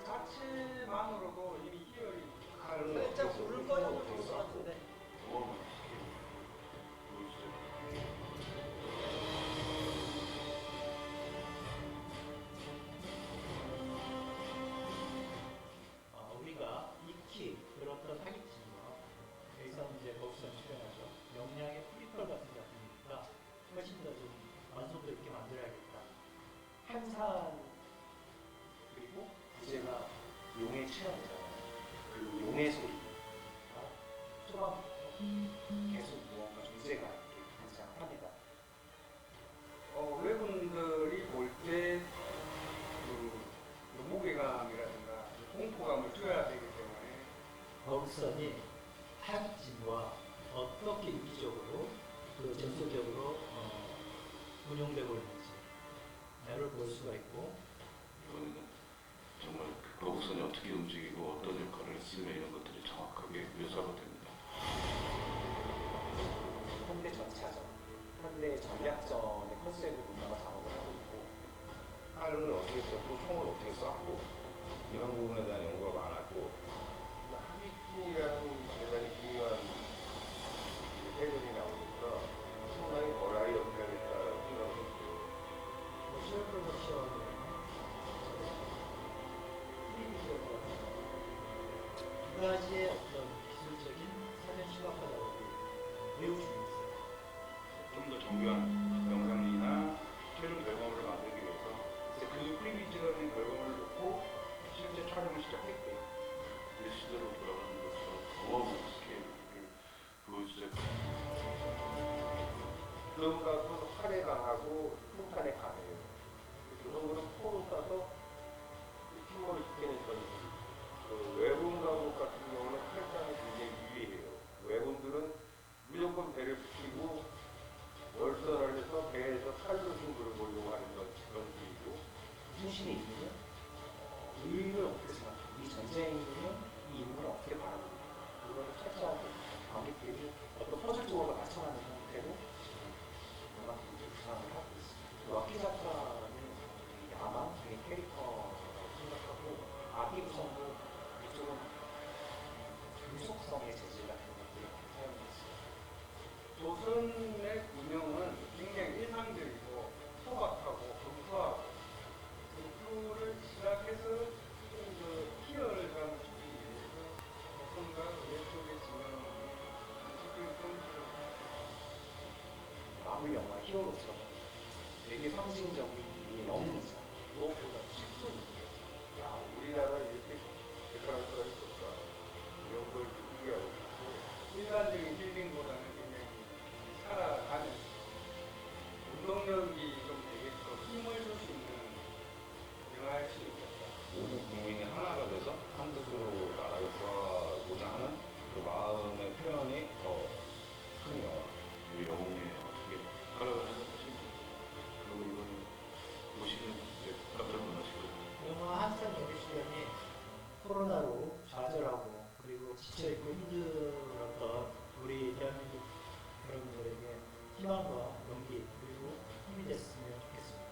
자체만으로도 이미 희열이 살짝 불을 꺼져도 좋을 것 같은데. 우리가 익히 들었던 타깃진과 여기서 이제 거기서 출연하죠. 영양의 프리퀄 같은 작품이니까 훨씬 더 좀 완성도 있게 만들어야겠다. 한산 그리고 부제가 용의 체험이잖아요. 그리고 용의 소리. 초반 계속 무언가 존재가 이렇게 등장합니다. 외분들이 볼 때 그 무게감이라든가 공포감을 줘야 되기 때문에 거북선이 타깃진과 어떻게 유기적으로 그 전술적으로 운용되고 있는지를 볼 수가 있고, 이거는 정말 거북선이 어떻게 움직이고 어떤 역할을 했으며 이런 것들이 정확하게 묘사가 됩니다. 현대 전차전, 현대 전략전의 컨셉을 우리가 작업을 하고 있고, 칼을 어떻게 썼고 총을 어떻게 쐈고 이런 부분에 대한 연구가 많았고 합의이라는 대단히 중요한 해설이 나오니까 상당히 버라이어티하겠다라고 생각을 했어요. 시험 프로덕션, 두 가지의 어떤 기술적인 사전 시각화 작업이 매우 중요했어요. 좀 더 정교한 영상이나 최종 결과물을 만들기 위해서 이제 그 프리미지라는 결과물을 놓고 실제 촬영을 시작했대요. 시대로 돌아가는 것처럼 어마어마한 스케일을 보여주자. 그런가도 활에 강하고 풍탄에 강해요. 조선군은 포로 따서 힘을 있게 냈던 그 외군 가옥 같은 경우는 팔짱이 굉장히 유리해요. 외군들은 무조건 배를 붙이고 월선을 해서 배에서 칼로 승부를 보려고 하는 그런 분이고 신신의 인물은 의의를 어떻게 생각해요? 이 전쟁은 이 인물을 어떻게 바라보고 그거를 철저하게 관객들이 어떤 퍼즐적으로 맞춰가는 형태로 음악 구상을 하고 있습니다. 와키 작가는 야망, 캐릭터라고 생각하고 아기 구성도 이쪽은 금속성의 재질 같은 것들을 많이 사용했어요. 조선의 운영은 굉장히 일상적이고 소박하고 검소하고 를 시작해서 좀그 희열감을 주기 위해서 조선과 왼쪽의 진영을 지금 마블 영화 히어로처럼 되게 상징적인 영웅이죠. 무엇보다 실존이에요. 야, 우리나라 이렇게 대단한 수가 있었다. 이런 걸 느끼게 하고 있고 일반적인 힐링보다는 굉장히 살아가는 운동력이 좀 되게끔 힘을 줄 수 있는 영화일 수 있겠다. 모든 국민이 하나가 돼서 한 뜻으로 나라를 구하고자 하는 그 마음의 표현이 더 큰 영화. 그 영웅의 어떻게 살아가는 것인지 그리고 이걸 보시는 깜짝 놀라실 거예요. 영화 한산 연기수련이 코로나로 좌절하고 그리고 지쳐있고 힘들었던 우리 대한민국 여러분들에게 희망과 용기 그리고 힘이 됐으면 좋겠습니다.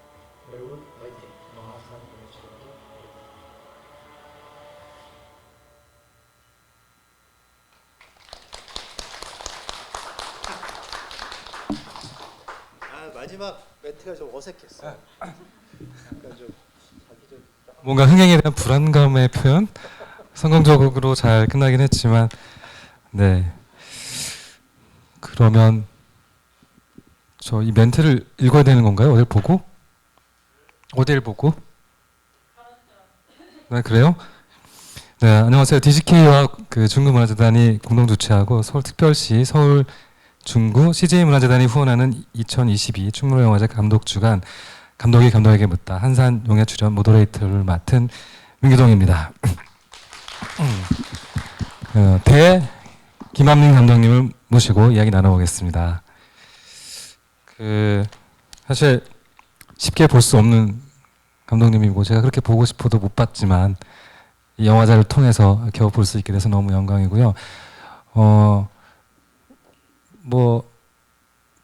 여러분 화이팅! 영화 한산 연기수련도 마지막 멘트가 좀 어색했어요. 약간 좀 뭔가 흥행에 대한 불안감의 표현 성공적으로 잘 끝나긴 했지만 네 그러면 저 이 멘트를 읽어야 되는 건가요? 어딜 보고? 어딜 보고? 네 그래요? 네 안녕하세요. DGK와 그 중구문화재단이 공동 주최하고 서울특별시 서울 중구 CJ문화재단이 후원하는 2022 충무로영화제 감독주간 감독이 감독에게 묻다 한산용의 출연 모더레이터를 맡은 민기동입니다. 김한민 감독님을 모시고 이야기 나눠보겠습니다. 사실 쉽게 볼 수 없는 감독님이고 제가 그렇게 보고 싶어도 못 봤지만 이 영화제를 통해서 겨우 볼 수 있게 돼서 너무 영광이고요. 뭐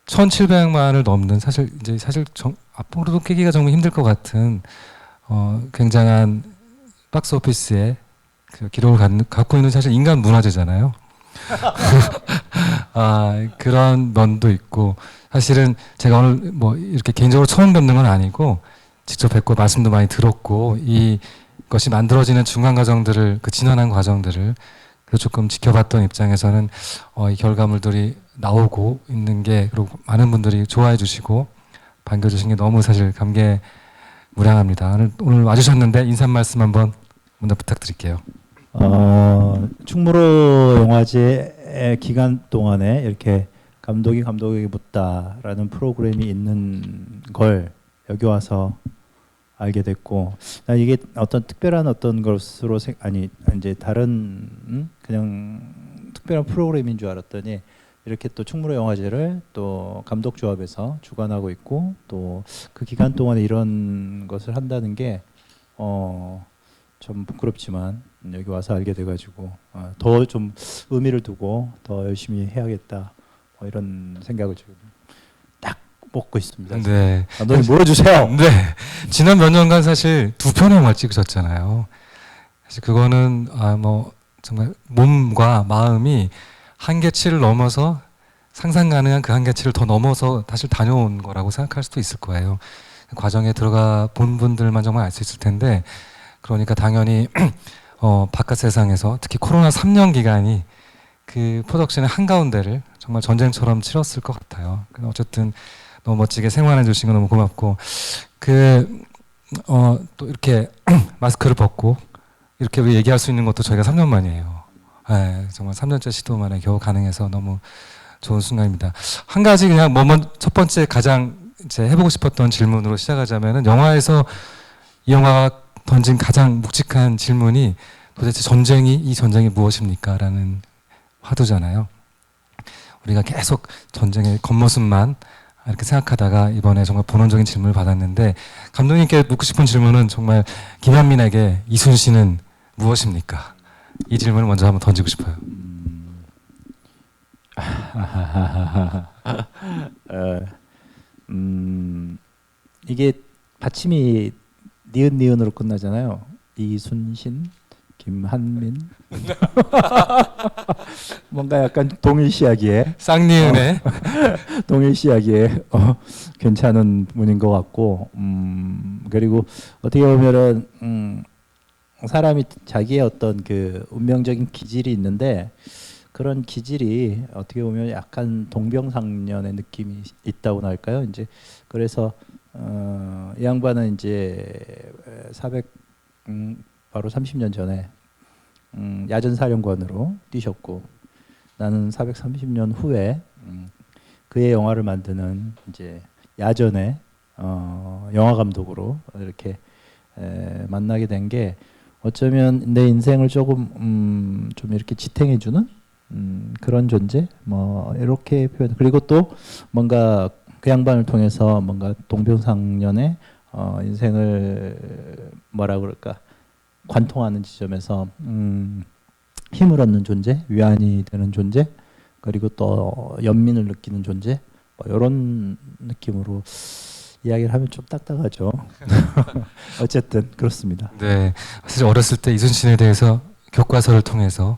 1,700만을 넘는 사실 앞으로도 깨기가 정말 힘들 것 같은 굉장한 박스 오피스의 그 기록을 갖고 있는 사실 인간 문화재잖아요. 그런 면도 있고 사실은 제가 오늘 뭐 이렇게 개인적으로 처음 뵙는 건 아니고 직접 뵙고 말씀도 많이 들었고 이것이 만들어지는 중간 과정들을 그 진화한 과정들을 조금 지켜봤던 입장에서는 이 결과물들이 나오고 있는 게 그리고 많은 분들이 좋아해 주시고 반겨주신 게 너무 사실 감개무량합니다. 오늘 와주셨는데 인사 말씀 한번 먼저 부탁드릴게요. 충무로 영화제 기간 동안에 이렇게 감독이 묻다라는 프로그램이 있는 걸 여기 와서 알게 됐고, 나 이게 어떤 특별한 어떤 것으로 이제 다른 그냥 특별한 프로그램인 줄 알았더니 이렇게 또 충무로 영화제를 또 감독조합에서 주관하고 있고 또 그 기간 동안에 이런 것을 한다는 게 좀 부끄럽지만 여기 와서 알게 돼가지고 더 좀 의미를 두고 더 열심히 해야겠다 이런 생각을 지금 딱 먹고 있습니다. 네. 감독님 물어주세요. 네. 지난 몇 년간 사실 2편의 영화를 찍으셨잖아요. 사실 그거는 뭐 정말 몸과 마음이 한계치를 넘어서 상상 가능한 그 한계치를 더 넘어서 다시 다녀온 거라고 생각할 수도 있을 거예요. 과정에 들어가 본 분들만 정말 알 수 있을 텐데 그러니까 당연히 바깥 세상에서 특히 코로나 3년 기간이 그 프로덕션의 한가운데를 정말 전쟁처럼 치렀을 것 같아요. 어쨌든 너무 멋지게 생활해 주신 거 너무 고맙고 또 이렇게 마스크를 벗고 이렇게 얘기할 수 있는 것도 저희가 3년 만이에요. 네, 정말 3년째 시도 만에 겨우 가능해서 너무 좋은 순간입니다. 한 가지 그냥 첫 번째 가장 이제 해보고 싶었던 질문으로 시작하자면은 영화에서 이 영화가 던진 가장 묵직한 질문이 도대체 이 전쟁이 무엇입니까? 라는 화두잖아요. 우리가 계속 전쟁의 겉모습만 이렇게 생각하다가 이번에 정말 본원적인 질문을 받았는데 감독님께 묻고 싶은 질문은 정말 김한민에게 이순신은 무엇입니까? 이 질문을 먼저 한번 던지고 싶어요. 이게 받침이 니은으로 끝나잖아요. 이순신, 김한민. 뭔가 약간 동일시하기에 쌍니은의 동일시하기에 괜찮은 분인 것 같고, 그리고 어떻게 보면은 사람이 자기의 어떤 그 운명적인 기질이 있는데 그런 기질이 어떻게 보면 약간 동병상련의 느낌이 있다고나 할까요? 이제 그래서 이 양반은 이제 바로 30년 전에 야전사령관으로 뛰셨고 나는 430년 후에 그의 영화를 만드는 이제 야전의 영화 감독으로 이렇게 만나게 된 게 어쩌면 내 인생을 조금 좀 이렇게 지탱해주는 그런 존재 뭐 이렇게 표현. 그리고 또 뭔가 그 양반을 통해서 뭔가 동병상련의 인생을 뭐라 그럴까 관통하는 지점에서 힘을 얻는 존재, 위안이 되는 존재, 그리고 또 연민을 느끼는 존재, 뭐 이런 느낌으로 이야기를 하면 좀 딱딱하죠. 어쨌든 그렇습니다. 네, 사실 어렸을 때 이순신에 대해서 교과서를 통해서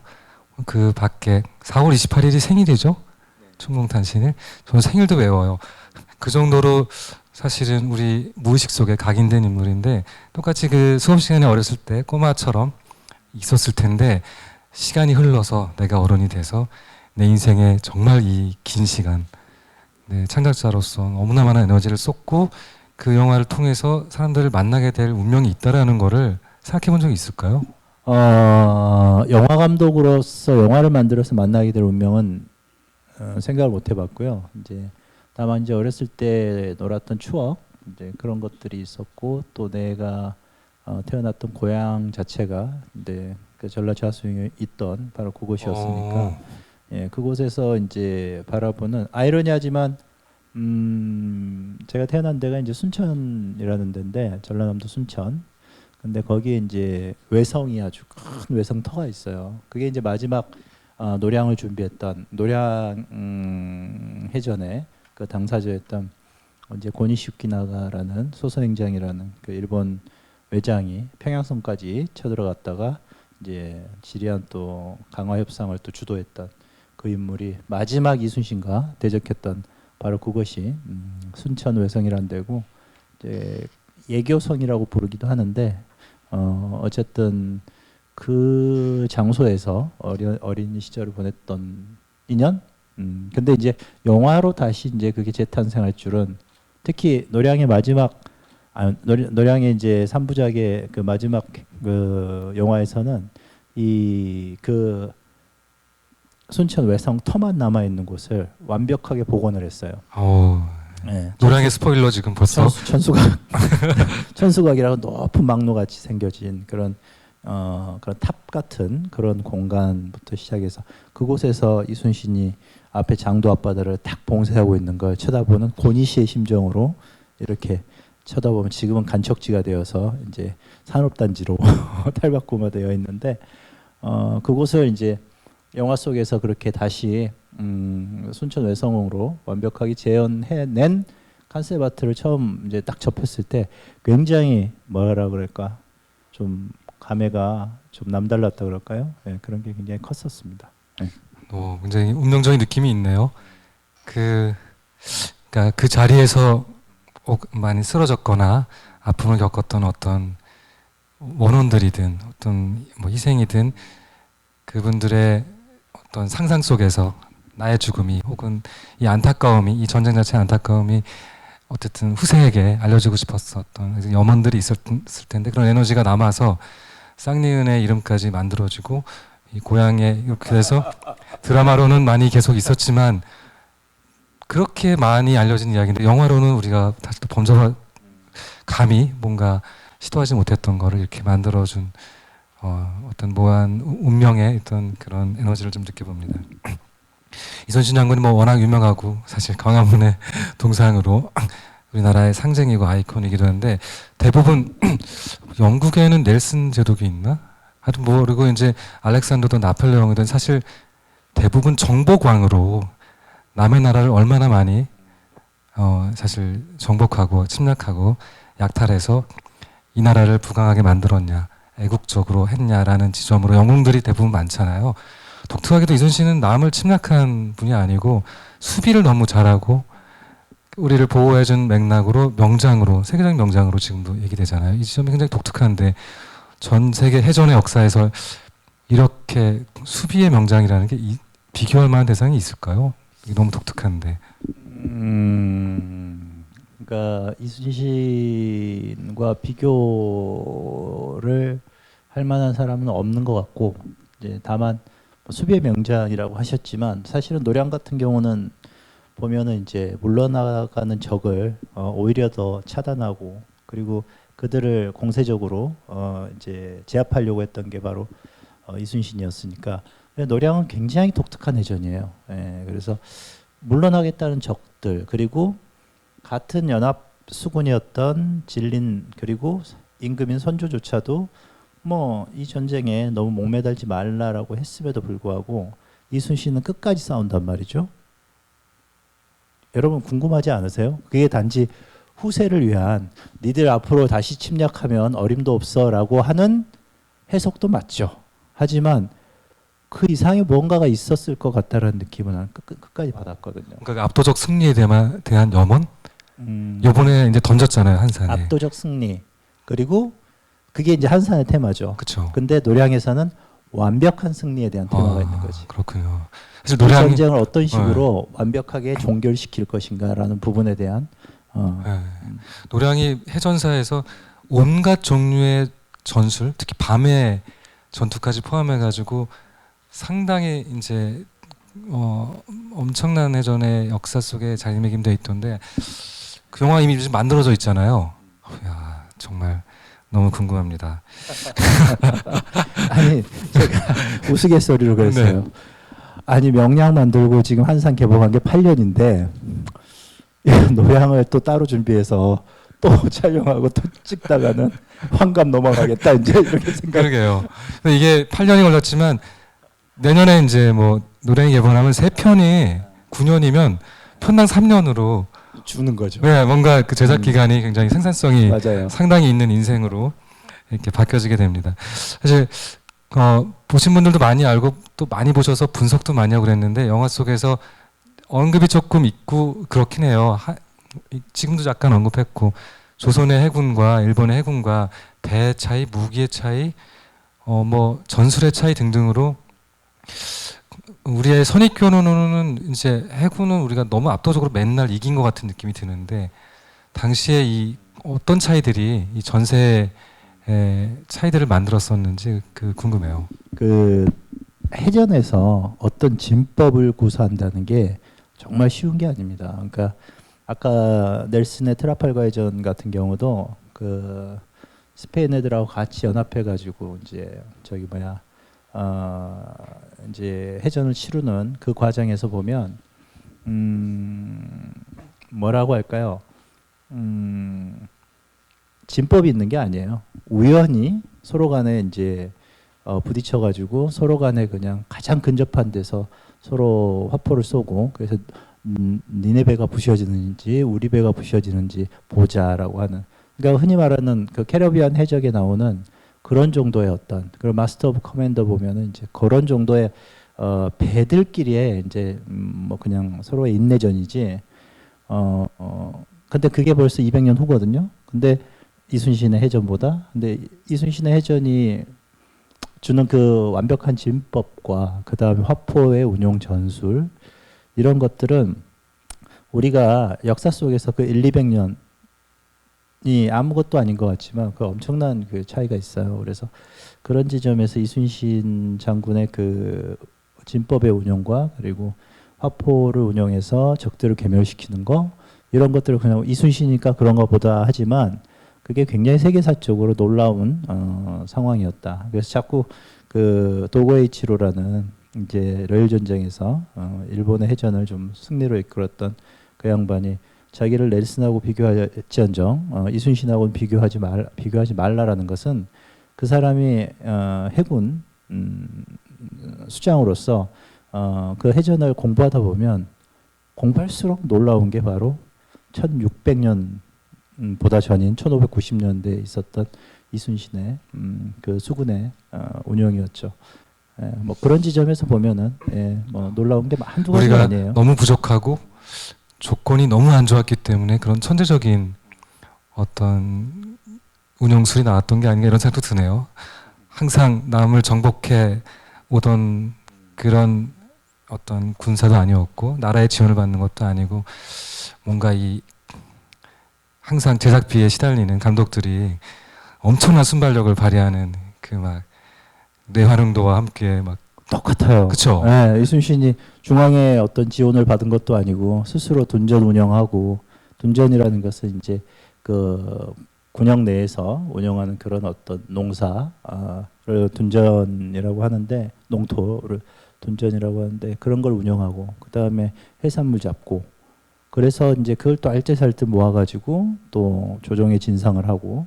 그 밖에 4월 28일이 생일이죠. 충공탄신일. 저는 생일도 외워요. 그 정도로 사실은 우리 무의식 속에 각인된 인물인데 똑같이 그 수업 시간에 어렸을 때 꼬마처럼 있었을 텐데 시간이 흘러서 내가 어른이 돼서 내 인생에 정말 이 긴 시간 창작자로서 너무나 많은 에너지를 쏟고 그 영화를 통해서 사람들을 만나게 될 운명이 있다라는 거를 생각해 본 적이 있을까요? 영화 감독으로서 영화를 만들어서 만나게 될 운명은 생각을 못 해봤고요. 이제 다만 이제 어렸을 때 놀았던 추억 이제 그런 것들이 있었고 또 내가 태어났던 고향 자체가 이제 그 전라좌수에 있던 바로 그곳이었으니까 예, 그곳에서 이제 바라보는 아이러니하지만 제가 태어난 데가 이제 순천이라는 데인데 전라남도 순천. 근데 거기에 이제 외성이 아주 큰 외성터가 있어요. 그게 이제 마지막 노량을 준비했던 노량 해전에 그 당사자였던 이제 고니시우키나가라는 소선행장이라는 그 일본 외장이 평양성까지 쳐들어갔다가 이제 지리한 또 강화 협상을 또 주도했던 그 인물이 마지막 이순신과 대적했던 바로 그것이 순천 외성이라는 데고 이제 예교성이라고 부르기도 하는데 어쨌든 그 장소에서 어린 시절을 보냈던 인연. 근데 이제 영화로 다시 이제 그게 재탄생할 줄은 특히 노량의 마지막 노량의 이제 3부작의 그 마지막 그 영화에서는 이 그 순천 외성 터만 남아 있는 곳을 완벽하게 복원을 했어요. 네. 노량의 스포일러 지금 벌써. 천수각이라고 높은 막로 같이 생겨진 그런 그런 탑 같은 그런 공간부터 시작해서 그곳에서 이순신이 앞에 장도 앞바다를 딱 봉쇄하고 있는 걸 쳐다보는 고니시의 심정으로 이렇게 쳐다보면 지금은 간척지가 되어서 이제 산업단지로 탈바꿈화되어 있는데 그곳을 이제 영화 속에서 그렇게 다시 순천 외성으로 완벽하게 재현해낸 컨셉 아트를 처음 이제 딱 접했을 때 굉장히 뭐라 그럴까 좀 감회가 좀 남달랐다 그럴까요? 네, 그런 게 굉장히 컸었습니다. 네. 굉장히 운명적인 느낌이 있네요. 그러니까 그 자리에서 많이 쓰러졌거나 아픔을 겪었던 어떤 원혼들이든 어떤 뭐 희생이든 그분들의 어떤 상상 속에서 나의 죽음이 혹은 이 안타까움이 이 전쟁 자체의 안타까움이 어쨌든 후세에게 알려주고 싶었었던 염원들이 있을 텐데 그런 에너지가 남아서 쌍리은의 이름까지 만들어지고 이 고향에 이렇게 해서 드라마로는 많이 계속 있었지만 그렇게 많이 알려진 이야기인데 영화로는 우리가 다시 또 범접할 감히 뭔가 시도하지 못했던 거를 이렇게 만들어준 어떤 무한 운명의 어떤 그런 에너지를 좀 느껴봅니다. 이순신 장군이 뭐 워낙 유명하고 사실 광화문의 동상으로 우리나라의 상징이고 아이콘이기도 한데 대부분 영국에는 넬슨 제독이 있나? 하여튼 뭐 그리고 이제 알렉산더든 나폴레옹이든 사실 대부분 정복왕으로 남의 나라를 얼마나 많이 사실 정복하고 침략하고 약탈해서 이 나라를 부강하게 만들었냐 애국적으로 했냐라는 지점으로 영웅들이 대부분 많잖아요. 독특하게도 이순신은 남을 침략한 분이 아니고 수비를 너무 잘하고 우리를 보호해준 맥락으로 명장으로 세계적인 명장으로 지금도 얘기되잖아요. 이 지점이 굉장히 독특한데 전 세계 해전의 역사에서 이렇게 수비의 명장이라는 게 비교할 만한 대상이 있을까요? 이게 너무 독특한데. 그러니까 이순신과 비교를 할 만한 사람은 없는 것 같고 이제 다만 수비의 명장이라고 하셨지만 사실은 노량 같은 경우는 보면은 이제 물러나가는 적을 오히려 더 차단하고 그리고 그들을 공세적으로 이제 제압하려고 했던 게 바로 이순신이었으니까 노량은 굉장히 독특한 해전이에요. 예, 그래서 물러나겠다는 적들 그리고 같은 연합 수군이었던 진린 그리고 임금인 선조조차도 뭐 이 전쟁에 너무 목매달지 말라라고 했음에도 불구하고 이순신은 끝까지 싸운단 말이죠. 여러분 궁금하지 않으세요? 그게 단지 후세를 위한 니들 앞으로 다시 침략하면 어림도 없어라고 하는 해석도 맞죠. 하지만 그 이상의 뭔가가 있었을 것 같다라는 느낌은 나는 끝까지 받았거든요. 그러니까 압도적 승리에 대한 염원? 이번에 이제 던졌잖아요 한산에. 압도적 승리 그리고 그게 이제 한산의 테마죠. 그렇죠. 근데 노량에서는 완벽한 승리에 대한 테마가 있는 거지. 그렇군요. 사실 그 전쟁을 어떤 식으로 완벽하게 종결시킬 것인가라는 부분에 대한 노량이 해전사에서 온갖 종류의 전술, 특히 밤의 전투까지 포함해가지고 상당히 이제 엄청난 해전의 역사 속에 자리매김돼 있던데 그 영화 이미 좀 만들어져 있잖아요. 야, 정말 너무 궁금합니다. 아니 제가 우스갯소리로 그랬어요. 네. 아니 명량 만들고 지금 한산 개봉한 게 8년인데 노량을 또 따로 준비해서 또 촬영하고 또 찍다가는 환갑 넘어가겠다 이제 이렇게 생각. 그러게요. 근데 이게 8년이 걸렸지만 내년에 이제 뭐 노량이 개봉하면 3편이 9년이면 편당 3년으로 주는 거죠. 네, 뭔가 그 제작 기간이 굉장히 생산성이 맞아요. 상당히 있는 인생으로 이렇게 바뀌어지게 됩니다. 사실 보신 분들도 많이 알고 또 많이 보셔서 분석도 많이 하고 그랬는데 영화 속에서 언급이 조금 있고 그렇긴 해요. 지금도 약간 언급했고 조선의 해군과 일본의 해군과 배의 차이, 무기의 차이, 뭐 전술의 차이 등등으로 우리의 선입견으로는 이제 해군은 우리가 너무 압도적으로 맨날 이긴 것 같은 느낌이 드는데 당시에 이 어떤 차이들이 이 전세의 차이들을 만들었었는지 궁금해요. 그 해전에서 어떤 진법을 구사한다는 게 정말 쉬운 게 아닙니다. 그러니까 아까 넬슨의 트라팔가 해전 같은 경우도 그 스페인 애들하고 같이 연합해 가지고 이제 저기 뭐야 이제 해전을 치르는 그 과정에서 보면 뭐라고 할까요? 진법이 있는 게 아니에요. 우연히 서로 간에 이제 부딪혀 가지고 서로 간에 그냥 가장 근접한 데서 서로 화포를 쏘고 그래서 니네 배가 부셔지는지 우리 배가 부셔지는지 보자라고 하는, 그러니까 흔히 말하는 그 캐리비안 해적에 나오는 그런 정도의 어떤 그 마스터 오브 커맨더 보면은 이제 그런 정도의 배들끼리의 이제 뭐 그냥 서로의 인내전이지. 근데 그게 벌써 200년 후거든요. 근데 이순신의 해전보다, 근데 이순신의 해전이 주는 그 완벽한 진법과 그 다음에 화포의 운용 전술 이런 것들은 우리가 역사 속에서 그 200년이 아무것도 아닌 것 같지만 그 엄청난 그 차이가 있어요. 그래서 그런 지점에서 이순신 장군의 그 진법의 운용과 그리고 화포를 운용해서 적들을 괴멸시키는 거 이런 것들을 그냥 이순신이니까 그런 것보다 하지만 그게 굉장히 세계사적으로 놀라운 상황이었다. 그래서 자꾸 그 도고에이치로라는 이제 러일 전쟁에서 일본의 해전을 좀 승리로 이끌었던 그 양반이 자기를 넬슨하고 비교할지언정 이순신하고는 비교하지 말라라는 것은 그 사람이 해군 수장으로서 그 해전을 공부하다 보면 공부할수록 놀라운 게 바로 1600년 보다 전인 1590년대에 있었던 이순신의 그 수군의 운영이었죠. 뭐 그런 지점에서 보면은 뭐 놀라운 게 한두 가지가 우리가 아니에요. 너무 부족하고 조건이 너무 안 좋았기 때문에 그런 천재적인 어떤 운영술이 나왔던 게 아닌가 이런 생각도 드네요. 항상 남을 정복해 오던 그런 어떤 군사도 아니었고 나라의 지원을 받는 것도 아니고 뭔가 이 항상 제작비에 시달리는 감독들이 엄청난 순발력을 발휘하는 그 막 뇌활용도와 함께 막 똑같아요. 그쵸? 네, 이순신이 중앙의 어떤 지원을 받은 것도 아니고 스스로 둔전 운영하고, 둔전이라는 것은 이제 그 군영 내에서 운영하는 그런 어떤 농사를 둔전이라고 하는데, 농토를 둔전이라고 하는데 그런 걸 운영하고 그 다음에 해산물 잡고, 그래서 이제 그걸 또 알뜰살뜰 모아가지고 또 조정의 진상을 하고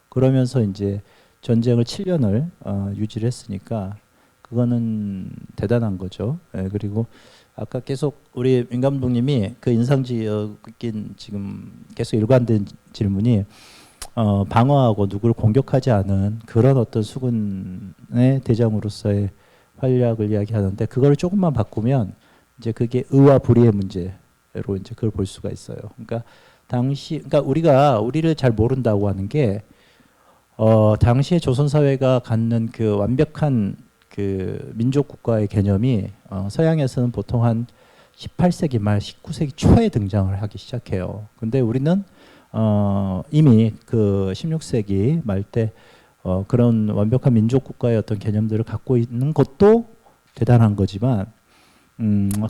그러면서 이제 전쟁을 7년을 유지를 했으니까 그거는 대단한 거죠. 예, 그리고 아까 계속 우리 민 감독님이 그 인상적인 지금 계속 일관된 질문이 방어하고 누구를 공격하지 않은 그런 어떤 수군의 대장으로서의 활약을 이야기하는데, 그거를 조금만 바꾸면 이제 그게 의와 불의의 문제로 이제 그걸 볼 수가 있어요. 그러니까 그러니까 우리가 우리를 잘 모른다고 하는 게 당시에 조선 사회가 갖는 그 완벽한 그 민족 국가의 개념이 서양에서는 보통 한 18세기 말 19세기 초에 등장을 하기 시작해요. 근데 우리는 이미 그 16세기 말 때 그런 완벽한 민족 국가의 어떤 개념들을 갖고 있는 것도 대단한 거지만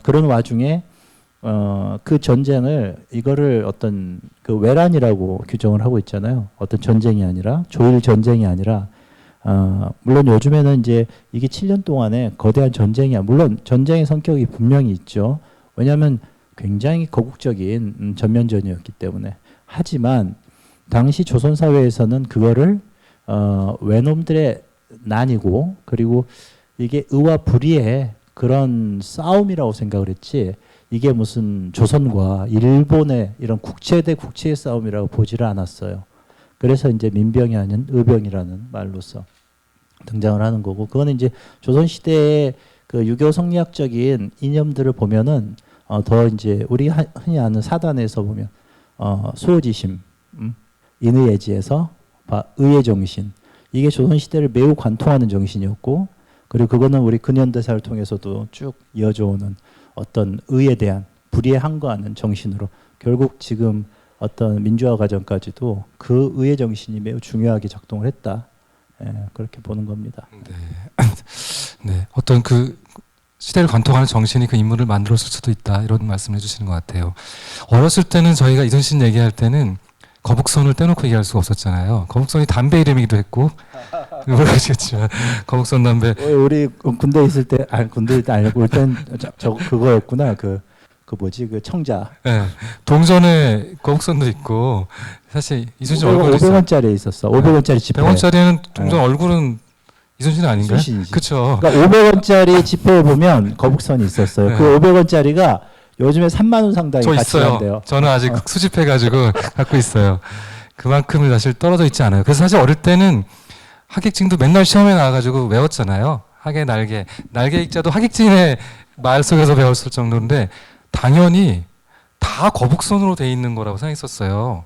그런 와중에 그 전쟁을 이거를 어떤 그 외란이라고 규정을 하고 있잖아요. 어떤 전쟁이 아니라 조일 전쟁이 아니라 물론 요즘에는 이제 이게 7년 동안에 거대한 전쟁이야. 물론 전쟁의 성격이 분명히 있죠. 왜냐하면 굉장히 거국적인 전면전이었기 때문에. 하지만 당시 조선 사회에서는 그거를 외놈들의 난이고 그리고 이게 의와 불의의 그런 싸움이라고 생각을 했지 이게 무슨 조선과 일본의 이런 국채 대 국채의 싸움이라고 보지를 않았어요. 그래서 이제 민병이 아닌 의병이라는 말로서 등장을 하는 거고 그거는 이제 조선 시대의 그 유교 성리학적인 이념들을 보면은 더 이제 우리 흔히 아는 사단에서 보면 수호지심, 인의예지에서 의의 정신 이게 조선 시대를 매우 관통하는 정신이었고 그리고 그거는 우리 근현대사를 통해서도 쭉 이어져 오는 어떤 의에 대한 불의에 항거하는 정신으로 결국 지금 어떤 민주화 과정까지도 그 의의 정신이 매우 중요하게 작동을 했다. 예, 그렇게 보는 겁니다. 네, 어떤 그 시대를 관통하는 정신이 그 인물을 만들었을 수도 있다 이런 말씀을 해주시는 것 같아요. 어렸을 때는 저희가 이순신 얘기할 때는 거북선을 떼놓고 얘기할 수가 없었잖아요. 거북선이 담배 이름이기도 했고 모르시겠지만 거북선 담배. 우리 군대 있을 때 군대 있을 때 아니고 일단 저 그거였구나 그 뭐지 그 청자. 네, 동전에 거북선도 있고 사실 이순신 얼굴이 500원짜리 있었어. 500원짜리 지폐. 100원짜리는 동전 얼굴은 이순신 아닌가요? 이순신이지. 그렇죠. 그러니까 500원짜리 지폐에 보면 거북선이 있었어요. 네. 그 500원짜리가 요즘에 3만 원 상당히 저 가치가 있어요. 한대요. 저는 아직 수집해가지고 갖고 있어요. 그만큼을 사실 떨어져 있지 않아요. 그래서 사실 어릴 때는 하객진도 맨날 시험에 나와가지고 외웠잖아요. 하객 날개 익자도 하객진의 말 속에서 배웠을 정도인데 당연히 다 거북선으로 돼 있는 거라고 생각했었어요.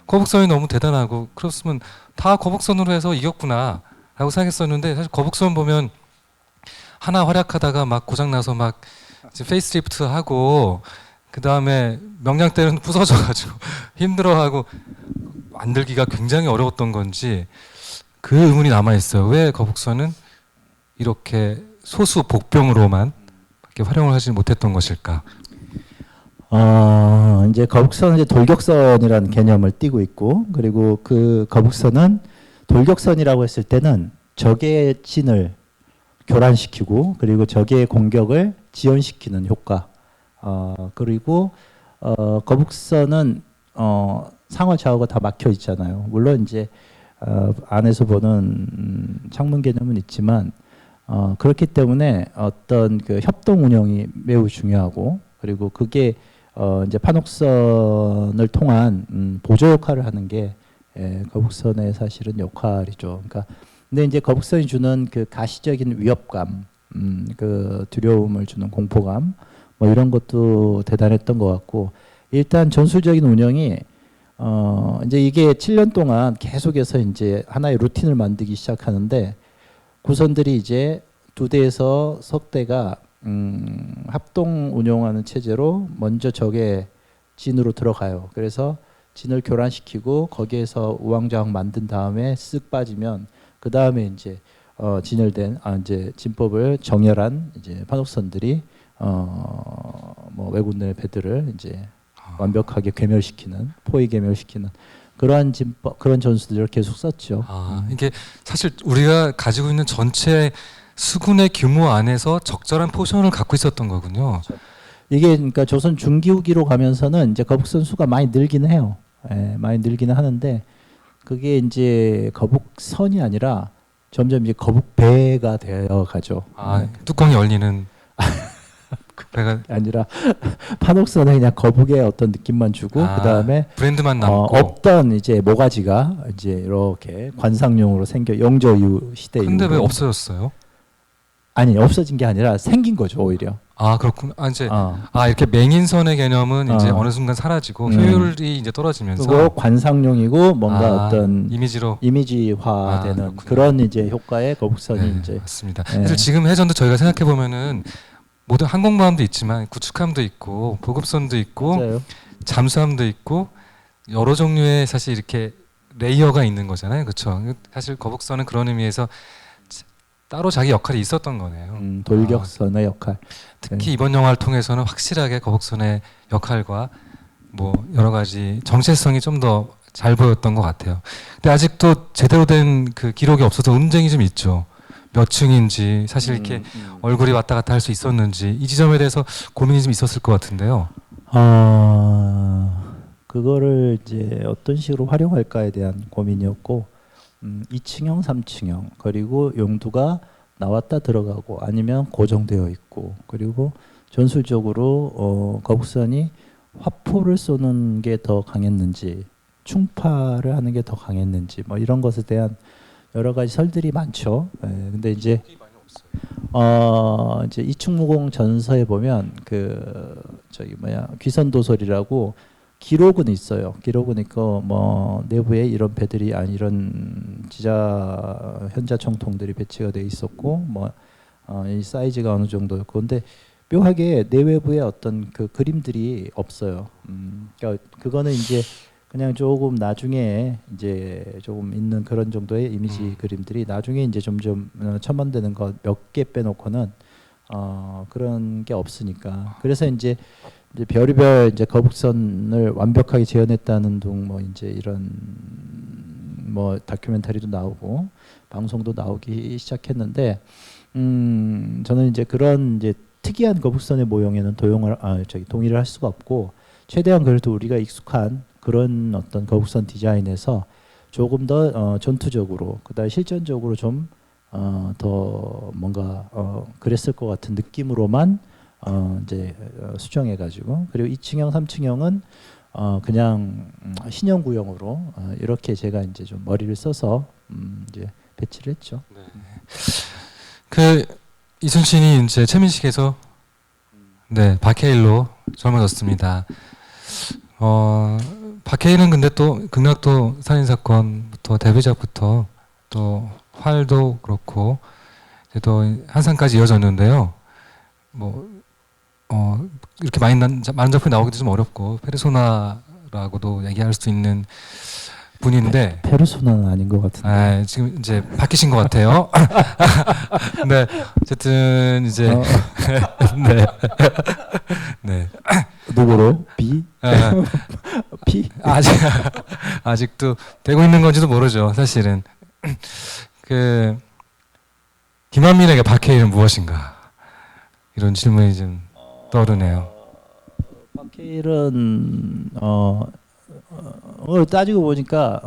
거북선이 너무 대단하고 그렇으면 다 거북선으로 해서 이겼구나 라고 생각했었는데 사실 거북선 보면 하나 활약하다가 막 고장나서 막 페이스리프트 하고 그 다음에 명량 때는 부서져가지고 힘들어하고 만들기가 굉장히 어려웠던 건지 그 의문이 남아있어요. 왜 거북선은 이렇게 소수 복병으로만 이렇게 활용을 하지 못했던 것일까? 이제 거북선은 이제 돌격선이라는 개념을 띠고 있고 그리고 그 거북선은 돌격선이라고 했을 때는 적의 진을 교란시키고 그리고 적의 공격을 지연시키는 효과. 그리고 거북선은 상하 좌우가 다 막혀 있잖아요. 물론 이제 안에서 보는 창문 개념은 있지만 그렇기 때문에 어떤 그 협동 운영이 매우 중요하고 그리고 그게 이제 판옥선을 통한 보조 역할을 하는 게 거북선의 사실은 역할이죠. 그러니까 근데 이제 거북선이 주는 그 가시적인 위협감, 그 두려움을 주는 공포감, 뭐 이런 것도 대단했던 것 같고 일단 전술적인 운영이 이제 이게 7년 동안 계속해서 이제 하나의 루틴을 만들기 시작하는데 구선들이 이제 2대에서 석 대가 합동 운용하는 체제로 먼저 적의 진으로 들어가요. 그래서 진을 교란시키고 거기에서 우왕좌왕 만든 다음에 쓱 빠지면 그 다음에 이제 진열된 이제 진법을 정열한 이제 판옥선들이 뭐 왜군의 배들을 이제 완벽하게 괴멸시키는 포위 괴멸시키는 그러한 진법 그런 전술들을 계속 썼죠. 이게 사실 우리가 가지고 있는 전체 수군의 규모 안에서 적절한 포션을 갖고 있었던 거군요. 그렇죠. 이게 그러니까 조선 중기 후기로 가면서는 이제 거북선 수가 많이 늘긴 해요. 예, 많이 늘기는 하는데 그게 이제 거북선이 아니라 점점 이제 거북배가 되어 가죠. 뚜껑이 열리는 그 배가 아니라 판옥선에 그냥 거북의 어떤 느낌만 주고 그 다음에 브랜드만 남고 없던 이제 모가지가 이제 이렇게 관상용으로 생겨 영조 이후 시대 이후. 근데 왜 없어졌어요? 아니 없어진 게 아니라 생긴 거죠 오히려. 그렇군. 이제 이렇게 맹인선의 개념은 이제 어느 순간 사라지고 효율이 이제 떨어지면서 그리고 관상용이고 뭔가 어떤 이미지로 이미지화되는 그런 이제 효과의 거북선이 이제 맞습니다. 사실 지금 해전도 저희가 생각해 보면은 모든 항공모함도 있지만 구축함도 있고 보급선도 있고 맞아요. 잠수함도 있고 여러 종류의 사실 이렇게 레이어가 있는 거잖아요, 그렇죠? 사실 거북선은 그런 의미에서 따로 자기 역할이 있었던 거네요. 돌격선의 역할. 특히 이번 영화를 통해서는 확실하게 거북선의 역할과 뭐 여러 가지 정체성이 좀 더 잘 보였던 것 같아요. 근데 아직도 제대로 된 그 기록이 없어서 논쟁이 좀 있죠. 몇 층인지 사실 이렇게 얼굴이 왔다 갔다 할 수 있었는지 이 지점에 대해서 고민이 좀 있었을 것 같은데요. 그거를 이제 어떤 식으로 활용할까에 대한 고민이었고 2층형, 3층형 그리고 용두가 나왔다 들어가고 아니면 고정되어 있고 그리고 전술적으로 거북선이 화포를 쏘는 게 더 강했는지 충파를 하는 게 더 강했는지 뭐 이런 것에 대한 여러 가지 설들이 많죠. 근데 이제 이제 이충무공 전서에 보면 그 저기 뭐야 귀선도설이라고 기록은 있어요. 기록은 있고 뭐 내부에 이런 배들이 이런 지자 현자 총통들이 배치가 돼 있었고 뭐 이 사이즈가 어느 정도였고 근데 묘하게 내외부에 어떤 그 그림들이 없어요. 그러니까 그거는 이제 그냥 조금 나중에 이제 조금 있는 그런 정도의 이미지 그림들이 나중에 이제 점점 첨언되는 것 몇 개 빼놓고는 그런 게 없으니까 그래서 이제 별의별 이제 거북선을 완벽하게 재현했다는 둥 뭐 이제 이런 뭐 다큐멘터리도 나오고 방송도 나오기 시작했는데 저는 이제 그런 이제 특이한 거북선의 모형에는 동의를 할 수가 없고 최대한 그래도 우리가 익숙한 그런 어떤 거북선 디자인에서 조금 더 전투적으로 그다음에 실전적으로 좀 더 뭔가 그랬을 것 같은 느낌으로만 이제 수정해가지고 그리고 2층형, 3층형은 그냥 신형 구형으로 이렇게 제가 이제 좀 머리를 써서 이제 배치를 했죠. 네. 그 이순신이 이제 최민식에서 네 박해일로 젊어졌습니다. 박해일은 근데 또 극락도 살인 사건부터 데뷔작부터 또 활도 그렇고 또 한산까지 이어졌는데요. 뭐 이렇게 많은 작품이 나오기도 좀 어렵고 페르소나라고도 얘기할 수 있는 분인데 페르소나는 아닌 것 같은데. 지금 이제 바뀌신 것 같아요. 네, 어쨌든 이제 네, 네. 누구로? B? P? 아직도 되고 있는 건지도 모르죠. 사실은 그 김한민에게 박해일은 무엇인가 이런 질문이 좀 떠오르네요. 박해일은 따지고 보니까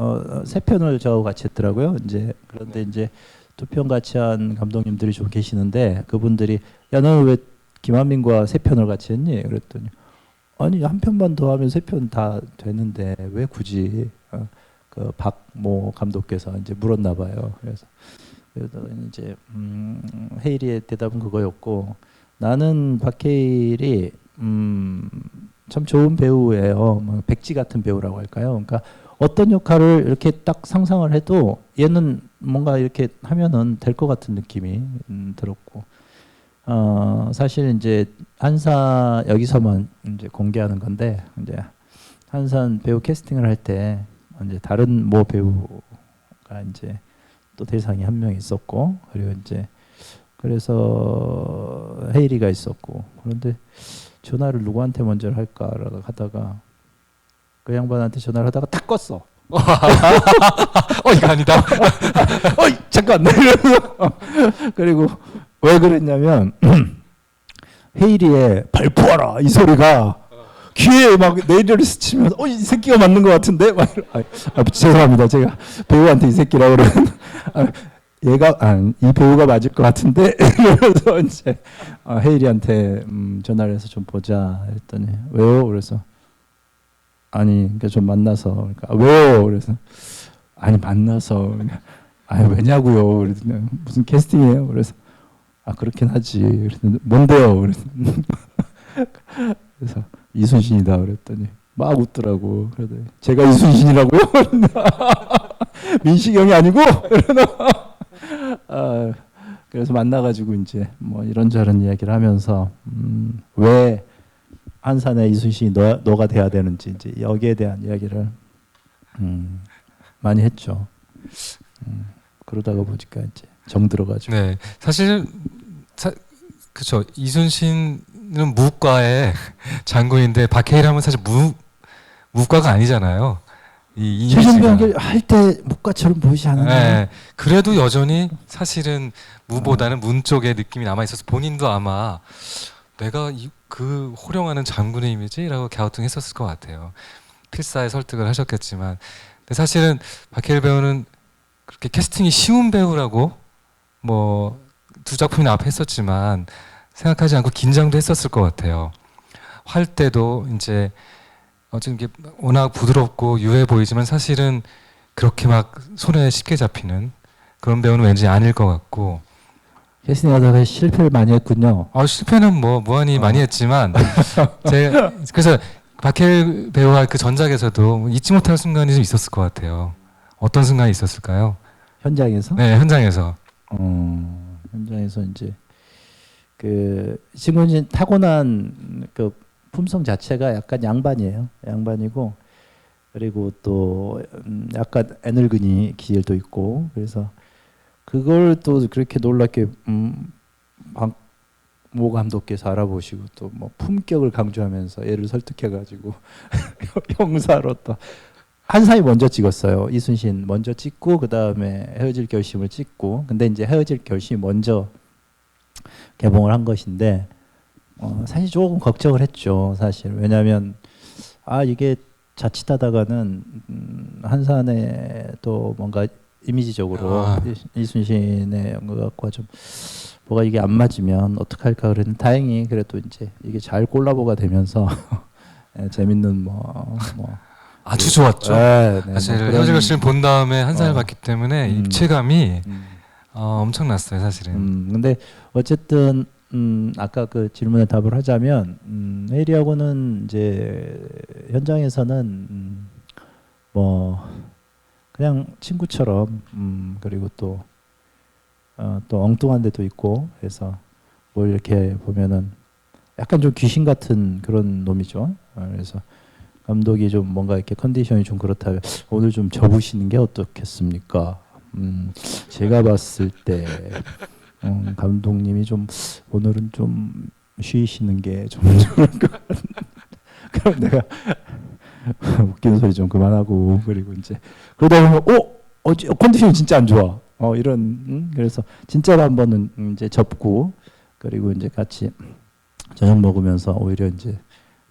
세 편을 저하고 같이 했더라고요. 이제 그런데 이제 두 편 같이 한 감독님들이 좀 계시는데 그분들이 야 너는 왜 김한민과 세 편을 같이 했니? 그랬더니 아니 한 편만 더 하면 세 편 다 되는데 왜 굳이 그 박모 감독께서 이제 물었나 봐요. 그래서 이제 헤일이의 대답은 그거였고 나는 박해일이 참 좋은 배우예요. 뭐 백지 같은 배우라고 할까요? 그러니까 어떤 역할을 이렇게 딱 상상을 해도 얘는 뭔가 이렇게 하면은 될 것 같은 느낌이 들었고 사실 이제 한사 여기서만 이제 공개하는 건데 이제 한산 배우 캐스팅을 할 때 이제 다른 모 배우가 이제 또 대상이 한 명 있었고 그리고 이제 그래서 헤이리가 있었고 그런데 전화를 누구한테 먼저 할까라고 하다가 그 양반한테 전화를 하다가 딱 껐어. 이거 아니다. 잠깐. 그리고 왜 그랬냐면 헤이리의 발포하라 이 소리가 귀에 막 내리를 스치면 이 새끼가 맞는 것 같은데 죄송합니다. 제가 배우한테 이 새끼라고 그러는 이 배우가 맞을 것 같은데 그래서 이제 헤이리한테 전화를 해서 좀 보자 했더니 왜요? 그래서 아니 그러니까 좀 만나서 그러니까 왜요? 그래서 아니 만나서 아니 왜냐고요? 그랬더니 무슨 캐스팅이에요? 그래서 그렇긴 하지. 그랬더니 뭔데요? 그래서 이순신이다 그랬더니 막 웃더라고. 그러더니 제가 이순신이라고요? 민식이 형이 아니고 그래서 만나가지고 이제 뭐 이런저런 이야기를 하면서 왜 한산의 이순신이 너가 돼야 되는지 이제 여기에 대한 이야기를 많이 했죠. 그러다가 보니까 이제 정 들어가지고. 네, 사실 그렇죠. 이순신은 무과의 장군인데 박해일하면 사실 무과가 아니잖아요. 이 최종병 할때 목과처럼 보이지 않나요? 네, 그래도 여전히 사실은 무보다는 문 쪽에 느낌이 남아 있어서 본인도 아마 내가 그 호령하는 장군의 이미지라고 갸우뚱했었을 것 같아요. 필사에 설득을 하셨겠지만, 근데 사실은 박해일 배우는 그렇게 캐스팅이 쉬운 배우라고 뭐 두 작품이나 앞에 했었지만 생각하지 않고 긴장도 했었을 것 같아요. 할 때도 이제 어쨌든 이게 워낙 부드럽고 유해 보이지만 사실은 그렇게 막 손에 쉽게 잡히는 그런 배우는 왠지 아닐 것 같고. 캐스팅하다가 실패를 많이 했군요. 실패는 뭐 무한히 많이 했지만 제가 그래서 박해일 배우와 그 전작에서도 잊지 못할 순간이 좀 있었을 것 같아요. 어떤 순간이 있었을까요? 현장에서? 네, 현장에서. 현장에서 이제 그 신군진 타고난 그 품성 자체가 약간 양반이에요. 양반이고 그리고 또 약간 애늙은이 기질도 있고 그래서 그걸 또 그렇게 놀랍게 박모 감독께서 알아보시고 또 뭐 품격을 강조하면서 얘를 설득해가지고 형사로 또 한사이 먼저 찍었어요. 이순신 먼저 찍고 그 다음에 헤어질 결심을 찍고 근데 이제 헤어질 결심이 먼저 개봉을 한 것인데 사실 조금 걱정을 했죠. 사실 왜냐하면 이게 자칫하다가는 한산에 또 뭔가 이미지적으로 이순신의 것과 좀 뭐가 이게 안 맞으면 어떡할까 그랬는데 다행히 그래도 이제 이게 잘 콜라보가 되면서 재밌는 뭐 아주 좋았죠. 네, 사실 뭐 헤어질 결심을 본 다음에 한산을 봤기 때문에 입체감이 엄청났어요, 사실은. 근데 어쨌든 아까 그 질문에 답을 하자면 혜리하고는 이제 현장에서는 뭐 그냥 친구처럼 그리고 또 엉뚱한 데도 있고 해서 뭘 이렇게 보면은 약간 좀 귀신 같은 그런 놈이죠. 그래서 감독이 좀 뭔가 이렇게 컨디션이 좀 그렇다면 오늘 좀 접으시는 게 어떻겠습니까? 제가 봤을 때 감독님이 좀 오늘은 좀 쉬시는 게 좀 좋을 것 같은데 그럼 내가 웃기는 소리 좀 그만하고 그리고 이제 그러다 보면 컨디션이 진짜 안 좋아. 이런 그래서 진짜로 한번은 이제 접고 그리고 이제 같이 저녁 먹으면서 오히려 이제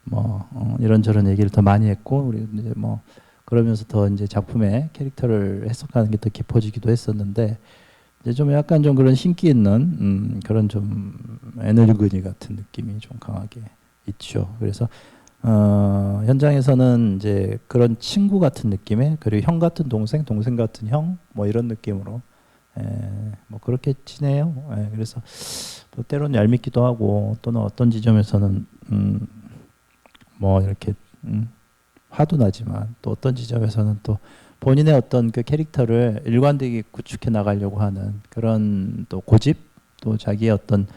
뭐 이런저런 얘기를 더 많이 했고 우리 이제 뭐 그러면서 더 이제 작품의 캐릭터를 해석하는 게 더 깊어지기도 했었는데 이제 좀 약간 좀 그런 신기 있는 그런 좀 에너지 같은 느낌이 좀 강하게 있죠. 그래서 현장에서는 이제 그런 친구 같은 느낌의 그리고 형 같은 동생, 동생 같은 형 뭐 이런 느낌으로 뭐 그렇게 지내요. 그래서 또 때로는 얄밉기도 하고 또는 어떤 지점에서는 뭐 이렇게 화도 나지만 또 어떤 지점에서는 또 본인의 어떤 그 캐릭터를 일관되게 구축해 나가려고 하는 그런 또 고집 또 자기의 어떤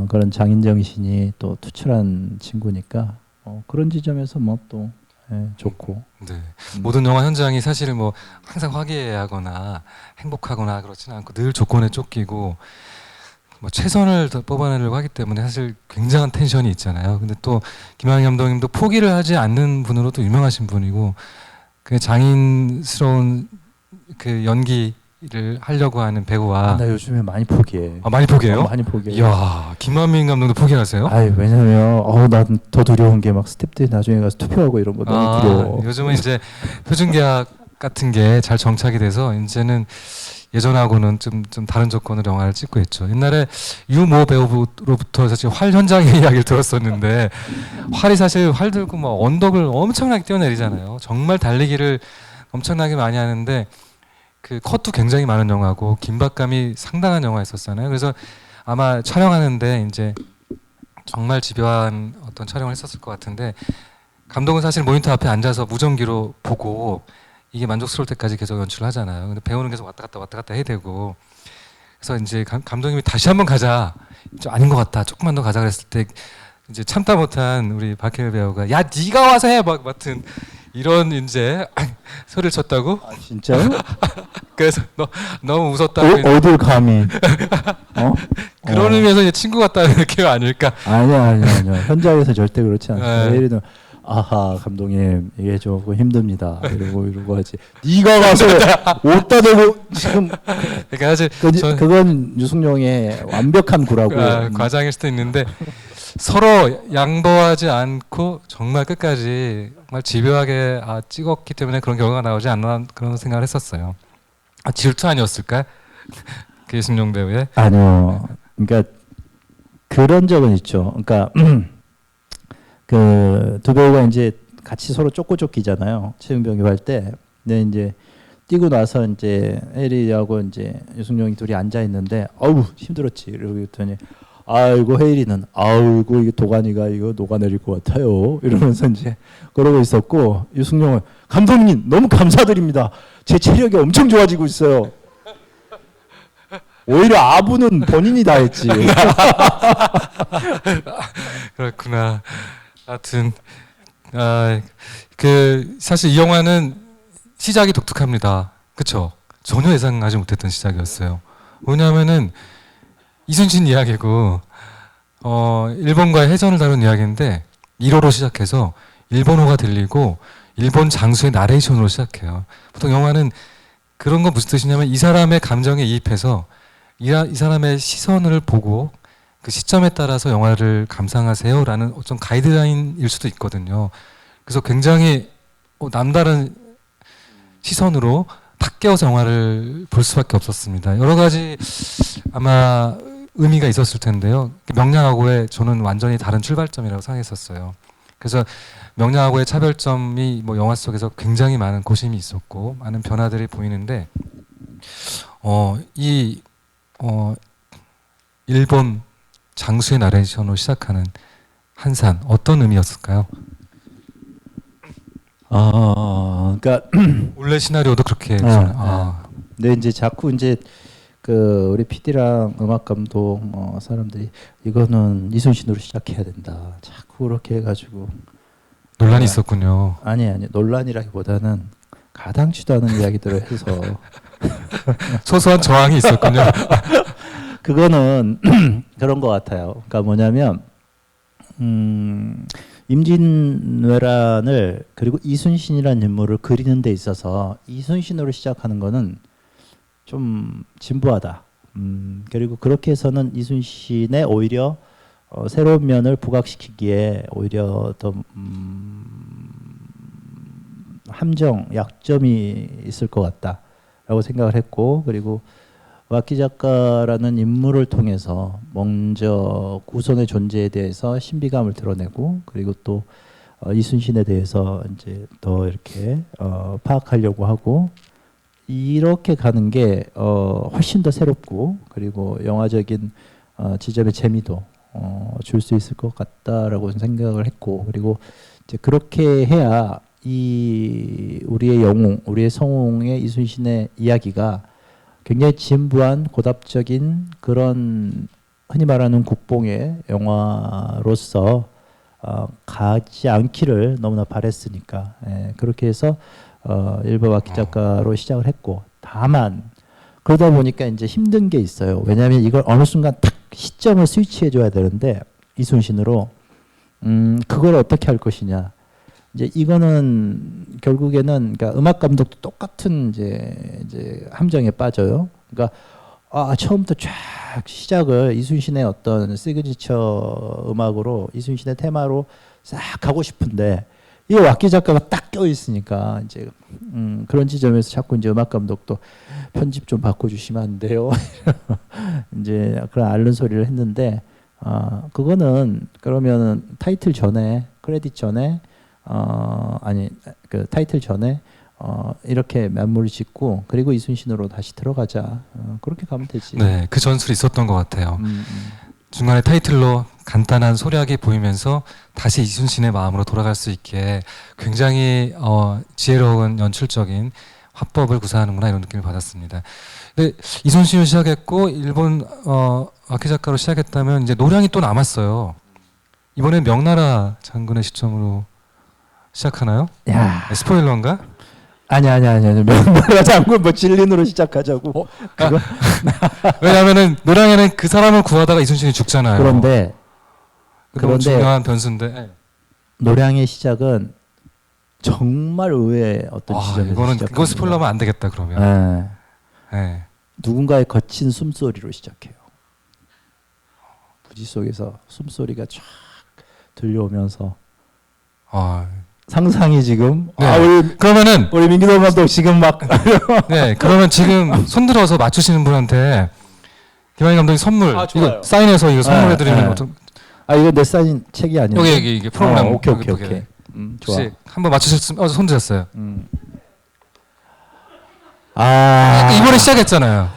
그런 장인 정신이 또 투철한 친구니까 그런 지점에서 뭐 또 좋고. 네. 모든 영화 현장이 사실 뭐 항상 화기애애하거나 행복하거나 그렇지는 않고 늘 조건에 쫓기고 뭐 최선을 더 뽑아내려고 하기 때문에 사실 굉장한 텐션이 있잖아요. 근데 또 김양희 감독님도 포기를 하지 않는 분으로 또 유명하신 분이고 그 장인스러운 그 연기를 하려고 하는 배우와 나 요즘에 많이 포기해. 많이 포기해요? 많이 포기해. 이야, 김만민 감독도 포기하세요? 왜냐면 난 더 두려운 게 막 스태프들이 나중에 가서 투표하고 이런 거 너무 두려워. 요즘은 이제 표준계약 같은 게 잘 정착이 돼서 이제는 예전하고는 좀 다른 조건으로 영화를 찍고 있죠. 옛날에 유모 배우로부터 사실 활 현장의 이야기를 들었었는데 활이 사실 활 들고 뭐 언덕을 엄청나게 뛰어내리잖아요. 정말 달리기를 엄청나게 많이 하는데 그 컷도 굉장히 많은 영화고 긴박감이 상당한 영화였었잖아요. 그래서 아마 촬영하는데 이제 정말 집요한 어떤 촬영을 했었을 것 같은데 감독은 사실 모니터 앞에 앉아서 무전기로 보고 이게 만족스러울 때까지 계속 연출을 하잖아요. 근데 배우는 계속 왔다 갔다 해야 되고 그래서 이제 감독님이 다시 한번 가자 좀 아닌 것 같다 조금만 더 가자 그랬을 때 이제 참다 못한 우리 박해일 배우가 야 네가 와서 해 막 같은 이런 이제 소리를 쳤다고. 진짜요? 그래서 너무 웃었다. 어딜 감히? 그런 의미에서 이제 친구 같다는 느낌 아닐까? 아니야. 현장에서 절대 그렇지 않습니다. 예를 들면 아하 감독님 이게 조금 힘듭니다. 이러고 하지. 네가 가서 옷다 대고 지금 그러니까 사실 그건 유승용의 완벽한 구라고. 과장일 수도 있는데 서로 양보하지 않고 정말 끝까지 정말 집요하게 찍었기 때문에 그런 결과가 나오지 않나 그런 생각을 했었어요. 질투 아니었을까? 그 유승용 배우의? 아니요. 그러니까 그런 적은 있죠. 그러니까 그 두 배우가 이제 같이 서로 쫓기잖아요. 최은병이 할 때. 근데 이제 뛰고 나서 이제 혜리하고 이제 유승용이 둘이 앉아 있는데 아우 힘들었지. 이러고 했더니 아이고 혜리는 아이고 이게 도가니가 이거 녹아내릴 것 같아요. 이러면서 이제 그러고 있었고 유승용은 감독님 너무 감사드립니다. 제 체력이 엄청 좋아지고 있어요. 오히려 아부는 본인이 다 했지. 그렇구나. 하여튼 그 사실 이 영화는 시작이 독특합니다. 그렇죠? 전혀 예상하지 못했던 시작이었어요. 뭐냐면은 이순신 이야기고 일본과의 해전을 다룬 이야기인데 1호로 시작해서 일본어가 들리고 일본 장수의 나레이션으로 시작해요. 보통 영화는 그런 건 무슨 뜻이냐면 이 사람의 감정에 이입해서 이 사람의 시선을 보고 그 시점에 따라서 영화를 감상하세요라는 어떤 가이드라인일 수도 있거든요. 그래서 굉장히 남다른 시선으로 탁 깨워서 영화를 볼 수밖에 없었습니다. 여러 가지 아마 의미가 있었을 텐데요. 명량하고의 저는 완전히 다른 출발점이라고 생각했었어요. 그래서 명량하고의 차별점이 뭐 영화 속에서 굉장히 많은 고심이 있었고 많은 변화들이 보이는데 일본 장수의 나레이션으로 시작하는 한산 어떤 의미였을까요? 그러니까 원래 시나리오도 그렇게. 근데 이제 자꾸 이제 그 우리 PD랑 음악 감독 사람들이 이거는 이순신으로 시작해야 된다. 자꾸 그렇게 해가지고 논란이 있었군요. 아니 논란이라기보다는 가당치도 않은 이야기들을 해서 소소한 저항이 있었군요. 그거는 그런 것 같아요. 그러니까 뭐냐면 임진왜란을 그리고 이순신이라는 인물을 그리는 데 있어서 이순신으로 시작하는 거는 좀 진부하다. 그리고 그렇게 해서는 이순신의 오히려 새로운 면을 부각시키기에 오히려 더 함정, 약점이 있을 것 같다라고 생각을 했고 그리고 와키 작가라는 인물을 통해서 먼저 구손의 존재에 대해서 신비감을 드러내고 그리고 또 이순신에 대해서 이제 더 이렇게 파악하려고 하고 이렇게 가는 게 훨씬 더 새롭고 그리고 영화적인 지점의 재미도 줄 수 있을 것 같다라고 생각을 했고 그리고 이제 그렇게 해야 우리의 영웅, 우리의 성웅의 이순신의 이야기가 굉장히 진부한 고답적인 그런 흔히 말하는 국뽕의 영화로서 가지 않기를 너무나 바랬으니까 그렇게 해서 일본 와키 작가로 시작을 했고 다만 그러다 보니까 이제 힘든 게 있어요. 왜냐하면 이걸 어느 순간 탁 시점을 스위치해 줘야 되는데 이순신으로 그걸 어떻게 할 것이냐. 이제 이거는 결국에는 그러니까 음악 감독도 똑같은 이제 함정에 빠져요. 그러니까 처음부터 쫙 시작을 이순신의 어떤 시그니처 음악으로 이순신의 테마로 싹 가고 싶은데 이 와키 작가가 딱 껴 있으니까 이제 그런 지점에서 자꾸 이제 음악 감독도 편집 좀 바꿔주시면 안 돼요. 이제 그런 앓는 소리를 했는데 그거는 그러면은 타이틀 전에 크레딧 전에 그 타이틀 전에 이렇게 만물을 짓고 그리고 이순신으로 다시 들어가자. 그렇게 가면 되지. 네, 그 전술이 있었던 것 같아요. 중간에 타이틀로 간단한 소략이 보이면서 다시 이순신의 마음으로 돌아갈 수 있게 굉장히 지혜로운 연출적인 화법을 구사하는구나 이런 느낌을 받았습니다. 근데 이순신으로 시작했고 일본 와키 작가로 시작했다면 이제 노량이 또 남았어요. 이번엔 명나라 장군의 시점으로 시작하나요? 야, 스포일러인가? 아니야. 명나라 장군 뭐 진린으로 시작하자고. 왜냐하면은 노량에는 그 사람을 구하다가 이순신이 죽잖아요. 그런데 너무 중요한 변수인데. 노량의 시작은 정말 의외의 어떤 지점에서 이거는 시작합니다. 이거 스포일러면 안 되겠다 그러면. 네. 네. 누군가의 거친 숨소리로 시작해요. 부지 속에서 숨소리가 쫙 들려오면서 아, 상상이 지금 네. 그러면은 우리 민기동 감독 지금 막 네, 그러면 지금 손들어서 맞추시는 분한테 김한희 감독이 선물 좋아요. 이거 사인해서 이거 선물해드리면 어떤? 이거 내 사인 책이 아니에요. 여기 이게 프로그램. 오케이. 보게. 좋아. 혹시 한번 맞추셨으면 손 드셨어요. 이번에 시작했잖아요.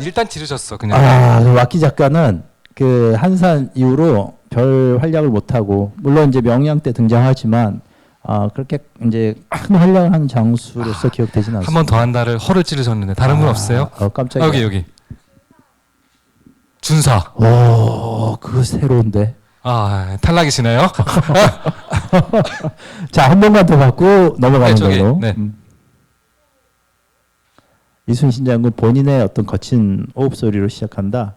일단 지르셨어 그냥. 그 왁기 작가는 그 한산 이후로 별 활약을 못 하고 물론 이제 명량 때 등장하지만 그렇게 이제 큰 활약을 한 장수로서 기억되지는 않습니다. 한 번 더 한다를 허를 찌르셨는데 다른 분 없어요? 깜짝이야. 여기 준사. 그거 새로운데. 탈락이시네요. 자, 한 번만 더 받고 넘어가는 걸로. 네. 이순신 장군 본인의 어떤 거친 호흡 소리로 시작한다.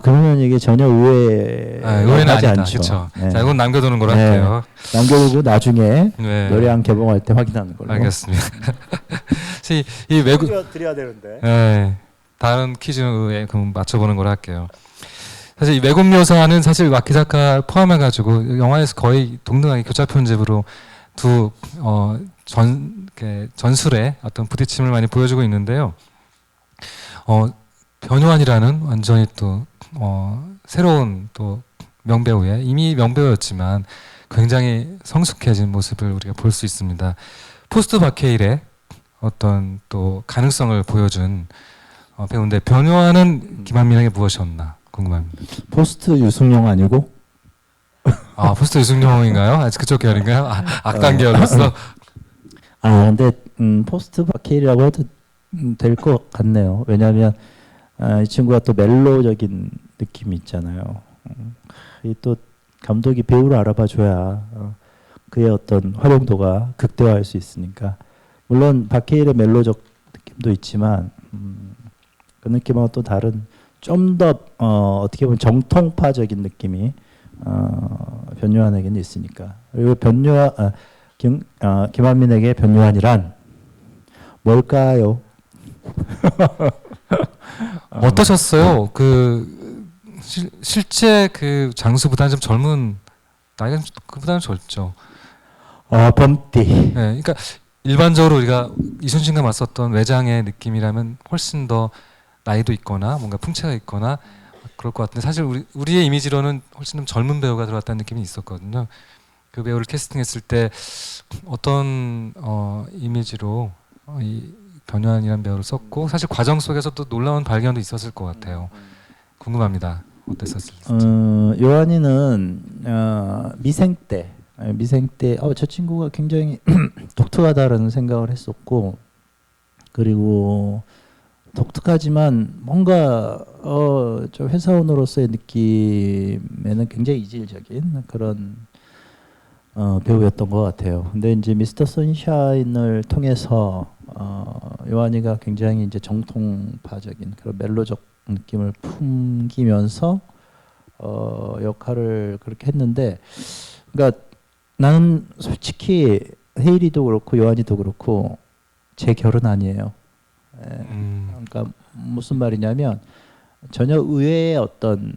그러면 이게 전혀 의외는 하지 아니다. 않죠. 그렇죠. 네. 자, 이건 남겨두는 걸로 할게요. 남겨두고 나중에 네. 노래한 개봉할 때 확인하는 걸로. 알겠습니다. 이 외국 드려야 되는데. 네, 다른 퀴즈에 그럼 맞춰보는 걸로 할게요. 사실 이 외국 묘사는 사실 왁기 작가 포함해가지고 영화에서 거의 동등하게 교차 편집으로 두 전술의 어떤 부딪힘을 많이 보여주고 있는데요. 변요한이라는 완전히 또 새로운 또 명배우의 이미 명배우였지만 굉장히 성숙해진 모습을 우리가 볼 수 있습니다. 포스트 바케일의 어떤 또 가능성을 보여준 배우인데 변요한은 김한민에게 무엇이었나 궁금합니다. 포스트 유승용 아니고? 포스트 유승용인가요? 아직 그쪽 계열인가요? 악당 계열로서? 근데 포스트 바케일이라고 해도 될 것 같네요. 왜냐하면 이 친구가 또 멜로적인 느낌이 있잖아요. 이 또 감독이 배우를 알아봐줘야 그의 어떤 활용도가 극대화할 수 있으니까. 물론 바케일의 멜로적 느낌도 있지만 그 느낌하고 또 다른 좀 더 어떻게 보면 정통파적인 느낌이 변요한에게는 있으니까. 그리고 김한민에게 변요한이란 뭘까요? 어떠셨어요? 실제 그 장수보다는 좀 젊은 나이가 그보다는 젊죠. 범띠. 네, 그러니까 일반적으로 우리가 이순신과 맞섰던 외장의 느낌이라면 훨씬 더 나이도 있거나 뭔가 풍채가 있거나 그럴 것 같은데 사실 우리의 이미지로는 훨씬 좀 젊은 배우가 들어왔다는 느낌이 있었거든요. 그 배우를 캐스팅했을 때 어떤 이미지로 이 변요한이라는 배우를 썼고 사실 과정 속에서 또 놀라운 발견도 있었을 것 같아요. 궁금합니다. 어땠었을지. 요한이는 미생 때 저 친구가 굉장히 독특하다라는 생각을 했었고 그리고 독특하지만 뭔가 저 회사원으로서의 느낌에는 굉장히 이질적인 그런 배우였던 것 같아요. 근데 이제 미스터 선샤인을 통해서 요한이가 굉장히 이제 정통파적인 그런 멜로적 느낌을 풍기면서 역할을 그렇게 했는데, 그러니까 나는 솔직히 헤일이도 그렇고 요한이도 그렇고 제 결은 아니에요. 그러니까 무슨 말이냐면 전혀 의외의 어떤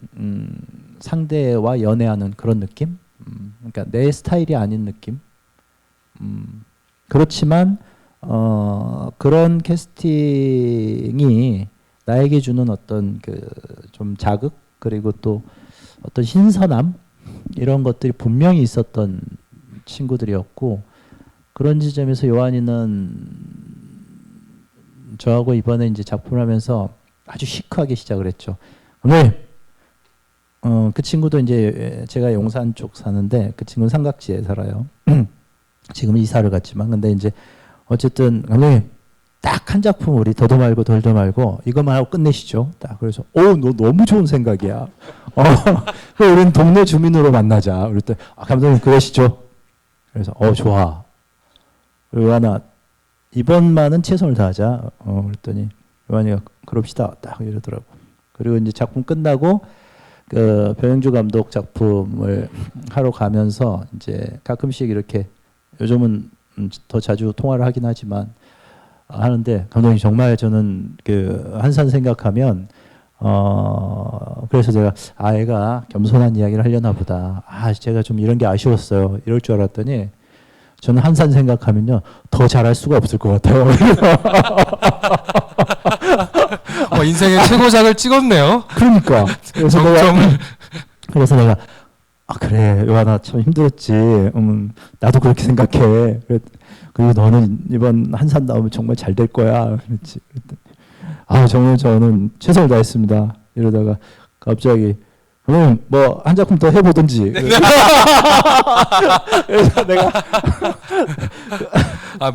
상대와 연애하는 그런 느낌. 그러니까 내 스타일이 아닌 느낌. 그렇지만 그런 캐스팅이 나에게 주는 어떤 그 좀 자극 그리고 또 어떤 신선함 이런 것들이 분명히 있었던 친구들이었고 그런 지점에서 요한이는 저하고 이번에 이제 작품을 하면서 아주 시크하게 시작을 했죠. 네. 그 친구도 이제 제가 용산 쪽 사는데 그 친구는 삼각지에 살아요. 지금 이사를 갔지만 근데 이제 어쨌든 감독님 딱 한 작품 우리 더도 말고 덜도 말고 이것만 하고 끝내시죠. 딱 그래서 너 너무 좋은 생각이야. 우리는 동네 주민으로 만나자. 그랬더니 감독님 그러시죠. 그래서 좋아. 그리고 하나 이번만은 최선을 다하자. 그랬더니 요한이가 그럽시다. 딱 이러더라고. 그리고 이제 작품 끝나고 그 변영주 감독 작품을 하러 가면서 이제 가끔씩 이렇게 요즘은 더 자주 통화를 하긴 하지만 하는데 감독님 정말 저는 그 한산 생각하면 그래서 제가 애가 겸손한 이야기를 하려나 보다. 제가 좀 이런 게 아쉬웠어요. 이럴 줄 알았더니 저는 한산 생각하면요 더 잘할 수가 없을 것 같아요. 인생의 최고작을 찍었네요. 그러니까 그래서 내가 그래 요한아 참 힘들었지. 나도 그렇게 생각해. 그리고 너는 이번 한산 나오면 정말 잘 될 거야. 그랬지. 정말 저는 최선을 다했습니다. 이러다가 갑자기 그럼 뭐 한 작품 더 해보든지. 그래서 내가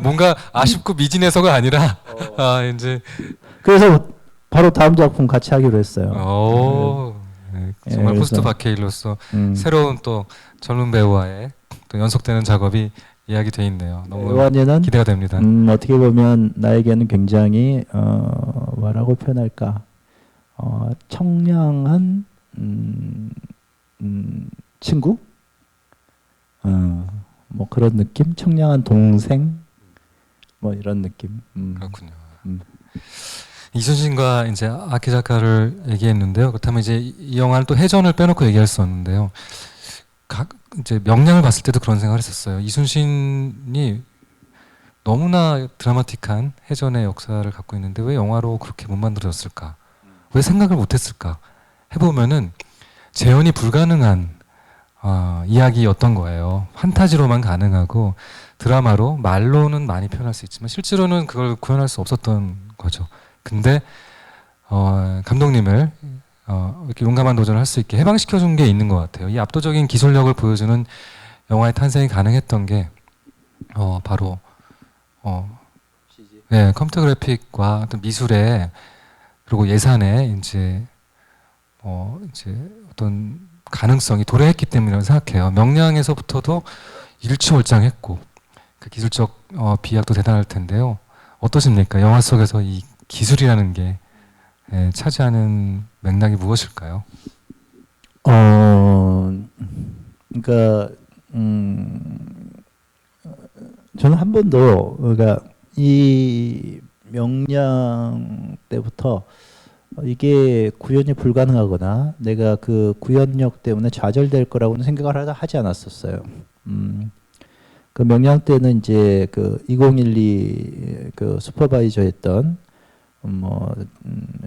뭔가 아쉽고 미진해서가 아니라 이제 그래서 바로 다음 작품 같이 하기로 했어요. 네, 정말 포스트 바케일로서 새로운 또 젊은 배우와의 또 연속되는 작업이 이야기돼 있네요. 너무 요한이는 기대가 됩니다. 어떻게 보면 나에게는 굉장히 뭐라고 표현할까 청량한 친구, 뭐 그런 느낌, 청량한 동생, 뭐 이런 느낌. 그렇군요. 이순신과 이제 아키 작가를 얘기했는데요. 그렇다면 이제 이 영화는 또 해전을 빼놓고 얘기할 수 없는데요. 이제 명량을 봤을 때도 그런 생각을 했었어요. 이순신이 너무나 드라마틱한 해전의 역사를 갖고 있는데 왜 영화로 그렇게 못 만들어졌을까? 왜 생각을 못했을까? 해보면은 재현이 불가능한 이야기였던 거예요. 판타지로만 가능하고 드라마로 말로는 많이 표현할 수 있지만 실제로는 그걸 구현할 수 없었던 거죠. 근데 감독님을 이렇게 용감한 도전을 할 수 있게 해방시켜준 게 있는 것 같아요. 이 압도적인 기술력을 보여주는 영화의 탄생이 가능했던 게 바로 네, 컴퓨터 그래픽과 어떤 미술의 그리고 예산의 이제 어떤 가능성이 도래했기 때문이라고 생각해요. 명량에서부터도 일취월장했고 그 기술적 비약도 대단할 텐데요. 어떠십니까? 영화 속에서 이 기술이라는 게 차지하는 맥락이 무엇일까요? 그러니까 저는 한 번도 그러니까 이 명량 때부터 이게 구현이 불가능하거나 내가 그 구현력 때문에 좌절될 거라고는 생각을 하지 않았었어요. 그 명량 때는 이제 그 2012 그 슈퍼바이저였던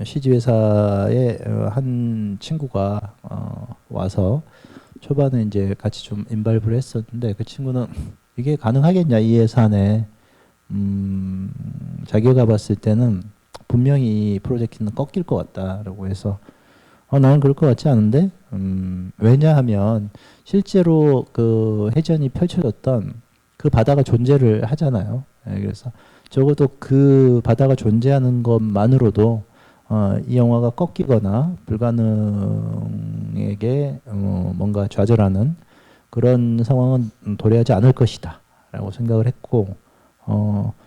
CG 회사의 한 친구가 와서 초반에 이제 같이 좀 인발부를 했었는데 그 친구는 이게 가능하겠냐 이 예산에 자기가 봤을 때는 분명히 이 프로젝트는 꺾일 것 같다라고 해서 나는 그럴 것 같지 않은데 왜냐하면 실제로 그 해전이 펼쳐졌던 그 바다가 존재를 하잖아요. 그래서 적어도 그 바다가 존재하는 것만으로도 이 영화가 꺾이거나 불가능에게 뭔가 좌절하는 그런 상황은 도래하지 않을 것이다 라고 생각을 했고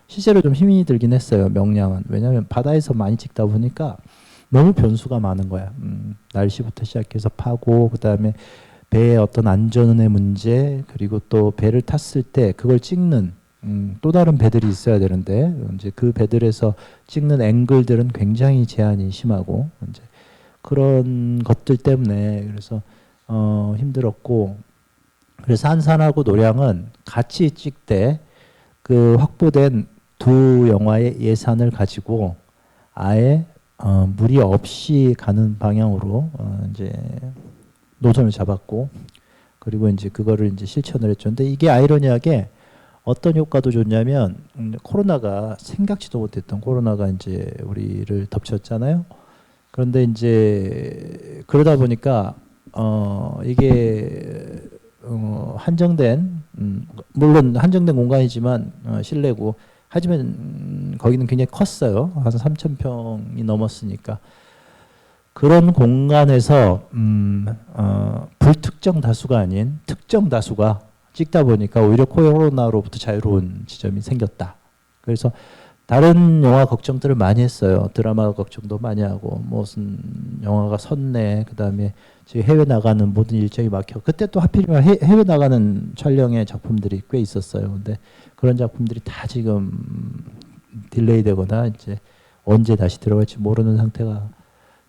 실제로 좀 힘이 들긴 했어요. 명량은. 왜냐하면 바다에서 많이 찍다 보니까 너무 변수가 많은 거야. 날씨부터 시작해서 파고 그 다음에 배의 어떤 안전의 문제 그리고 또 배를 탔을 때 그걸 찍는 또 다른 배들이 있어야 되는데 이제 그 배들에서 찍는 앵글들은 굉장히 제한이 심하고 이제 그런 것들 때문에 그래서 힘들었고 그래서 한산하고 노량은 같이 찍되 그 확보된 두 영화의 예산을 가지고 아예 무리 없이 가는 방향으로 이제 노선을 잡았고 그리고 이제 그거를 이제 실천을 했죠. 근데 이게 아이러니하게 어떤 효과도 좋냐면 코로나가 생각지도 못했던 코로나가 이제 우리를 덮쳤잖아요. 그런데 이제 그러다 보니까 이게 한정된 물론 한정된 공간이지만 실내고 하지만 거기는 굉장히 컸어요. 한 3,000평이 넘었으니까 그런 공간에서 불특정 다수가 아닌 특정 다수가 찍다 보니까 오히려 코로나로부터 자유로운 지점이 생겼다. 그래서 다른 영화 걱정들을 많이 했어요. 드라마 걱정도 많이 하고 무슨 영화가 섰네. 그다음에 지금 해외 나가는 모든 일정이 막혀. 그때 또 하필이면 해외 나가는 촬영의 작품들이 꽤 있었어요. 근데 그런 작품들이 다 지금 딜레이 되거나 이제 언제 다시 들어갈지 모르는 상태가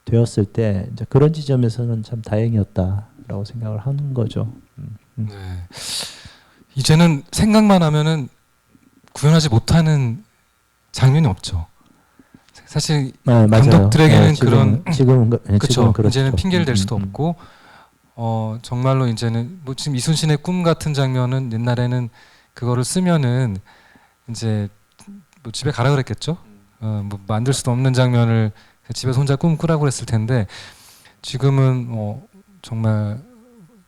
되었을 때 이제 그런 지점에서는 참 다행이었다라고 생각을 하는 거죠. 네. 이제는 생각만 하면은 구현하지 못하는 장면이 없죠. 사실 맞아요. 감독들에게는 네, 그런 지금은 그렇죠. 그렇죠. 이제는 핑계를 댈 수도 없고 정말로 이제는 뭐 지금 이순신의 꿈 같은 장면은 옛날에는 그거를 쓰면은 이제 뭐 집에 가라 그랬겠죠. 뭐 만들 수도 없는 장면을 집에서 혼자 꿈꾸라고 그랬을 텐데 지금은 정말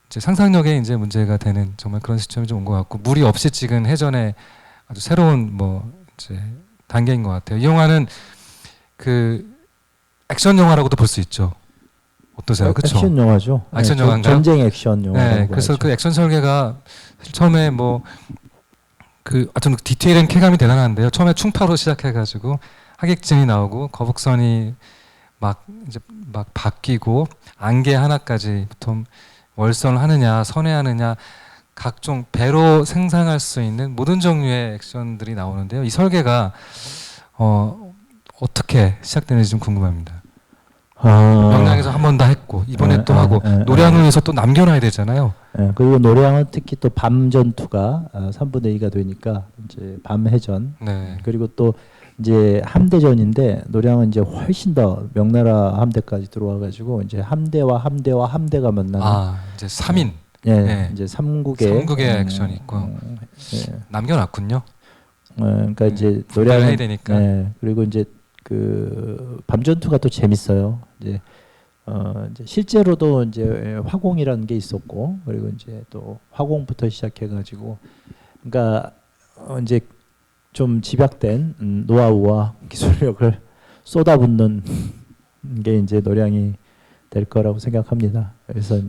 이제 상상력에 이제 문제가 되는 정말 그런 시점이 좀 온 것 같고 무리 없이 찍은 해전의 아주 새로운 뭐 이제 단계인 것 같아요. 이 영화는 그 액션 영화라고도 볼 수 있죠. 어떠세요? 그렇죠? 액션 영화죠. 액션 네, 영화인가요? 전쟁 액션 영화. 네, 그래서 그 액션 설계가 처음에 뭐 그 아주 디테일한 쾌감이 대단한데요. 처음에 충파로 시작해가지고 하객진이 나오고 거북선이 막 이제 막 바뀌고 안개 하나까지부터 월선을 하느냐 선회하느냐 각종 배로 생산할 수 있는 모든 종류의 액션들이 나오는데요. 이 설계가 어떻게 시작되는지 좀 궁금합니다. 명량에서 한 번 다 했고 이번에 또 하고 노량을 위해서 또 남겨놔야 되잖아요. 그리고 노량은 특히 또 밤 전투가 3분의 2가 되니까 이제 밤 해전. 네. 그리고 또 이제 함대전인데 노량은 이제 훨씬 더 명나라 함대까지 들어와가지고 이제 함대와 함대가 만나는. 이제 3인. 네. 이제 삼국의 액션이 있고 남겨놨군요. 그러니까 이제 노량을 해야 되니까. 그리고 이제 그 밤전투가 또 재밌어요. 이제 실제로도 이제 화공이라는 게 있었고 그리고 이제 또 화공부터 시작해가지고 그러니까 이제 좀 집약된 노하우와 기술력을 쏟아붓는 게 이제 노량이 될 거라고 생각합니다. 그래서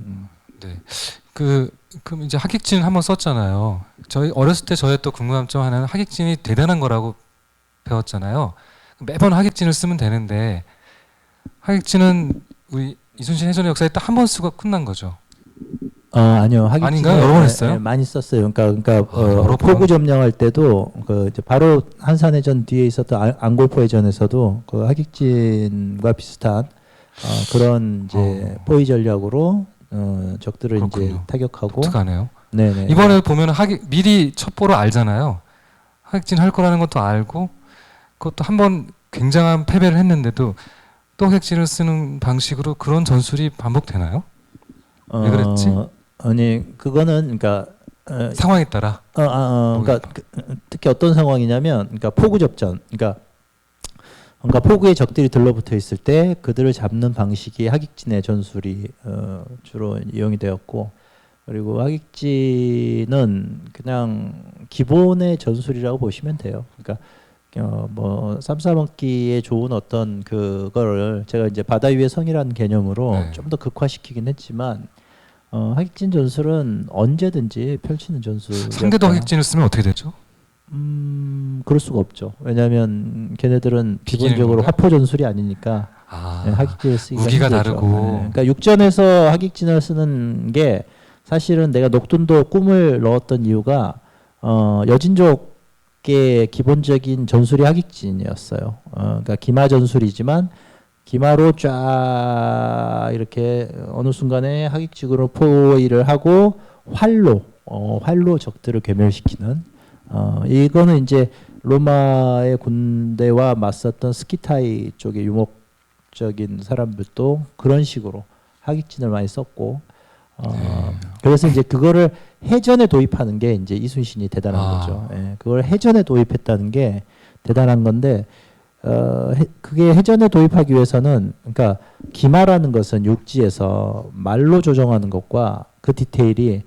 네. 그럼 이제 하객진 한번 썼잖아요. 저희 어렸을 때 저의 또 궁금한 점 하나는 하객진이 대단한 거라고 배웠잖아요. 매번 하객진을 쓰면 되는데 하객진은 우리 이순신 해전의 역사에 딱 한 번 쓰고 끝난 거죠. 아니요. 하객진은 아닌가요? 여러 번 했어요? 네, 많이 썼어요. 그러니까 여러 번? 포구 점령할 때도 그 이제 바로 한산해전 뒤에 있었던 안골포 해전에서도 그 하객진과 비슷한 그런 이제 포위 전략으로 적들을 그렇군요. 이제 타격하고. 독특하네요. 네네. 이번에 보면 미리 첩보로 알잖아요. 하객진 할 거라는 것도 알고 그것도 한번 굉장한 패배를 했는데도 또 하객진을 쓰는 방식으로 그런 전술이 반복되나요? 왜 그랬지? 아니 그거는 그러니까 상황에 따라. 그러니까 특히 어떤 상황이냐면 그러니까 포구 접전. 그러니까 포구에 적들이 들러붙어 있을 때 그들을 잡는 방식이 하객진의 전술이 주로 이용이 되었고 그리고 하객진은 그냥 기본의 전술이라고 보시면 돼요. 그러니까 뭐 쌈싸먹기에 좋은 어떤 그거를 제가 이제 바다 위의 성이라는 개념으로 좀 더 극화시키긴 했지만 하객진 전술은 언제든지 펼치는 전술. 상대도 하객진을 쓰면 어떻게 되죠? 그럴 수가 없죠. 왜냐하면 걔네들은 기본적으로 건가요? 화포 전술이 아니니까 하객진을 쓰기가 무기가 힘들죠. 다르고. 그러니까 육전에서 하객진을 쓰는 게 사실은 내가 녹둔도 꿈을 넣었던 이유가 여진족의 기본적인 전술이 하객진이었어요. 그러니까 기마 전술이지만 기마로 쫙 이렇게 어느 순간에 하객진으로 포위를 하고 활로 적들을 괴멸시키는 이거는 이제 로마의 군대와 맞섰던 스키타이 쪽의 유목적인 사람들도 그런 식으로 하객진을 많이 썼고 그래서 이제 그거를 해전에 도입하는 게 이제 이순신이 대단한 거죠. 그걸 해전에 도입했다는 게 대단한 건데 그게 해전에 도입하기 위해서는 그러니까 기마라는 것은 육지에서 말로 조종하는 것과 그 디테일이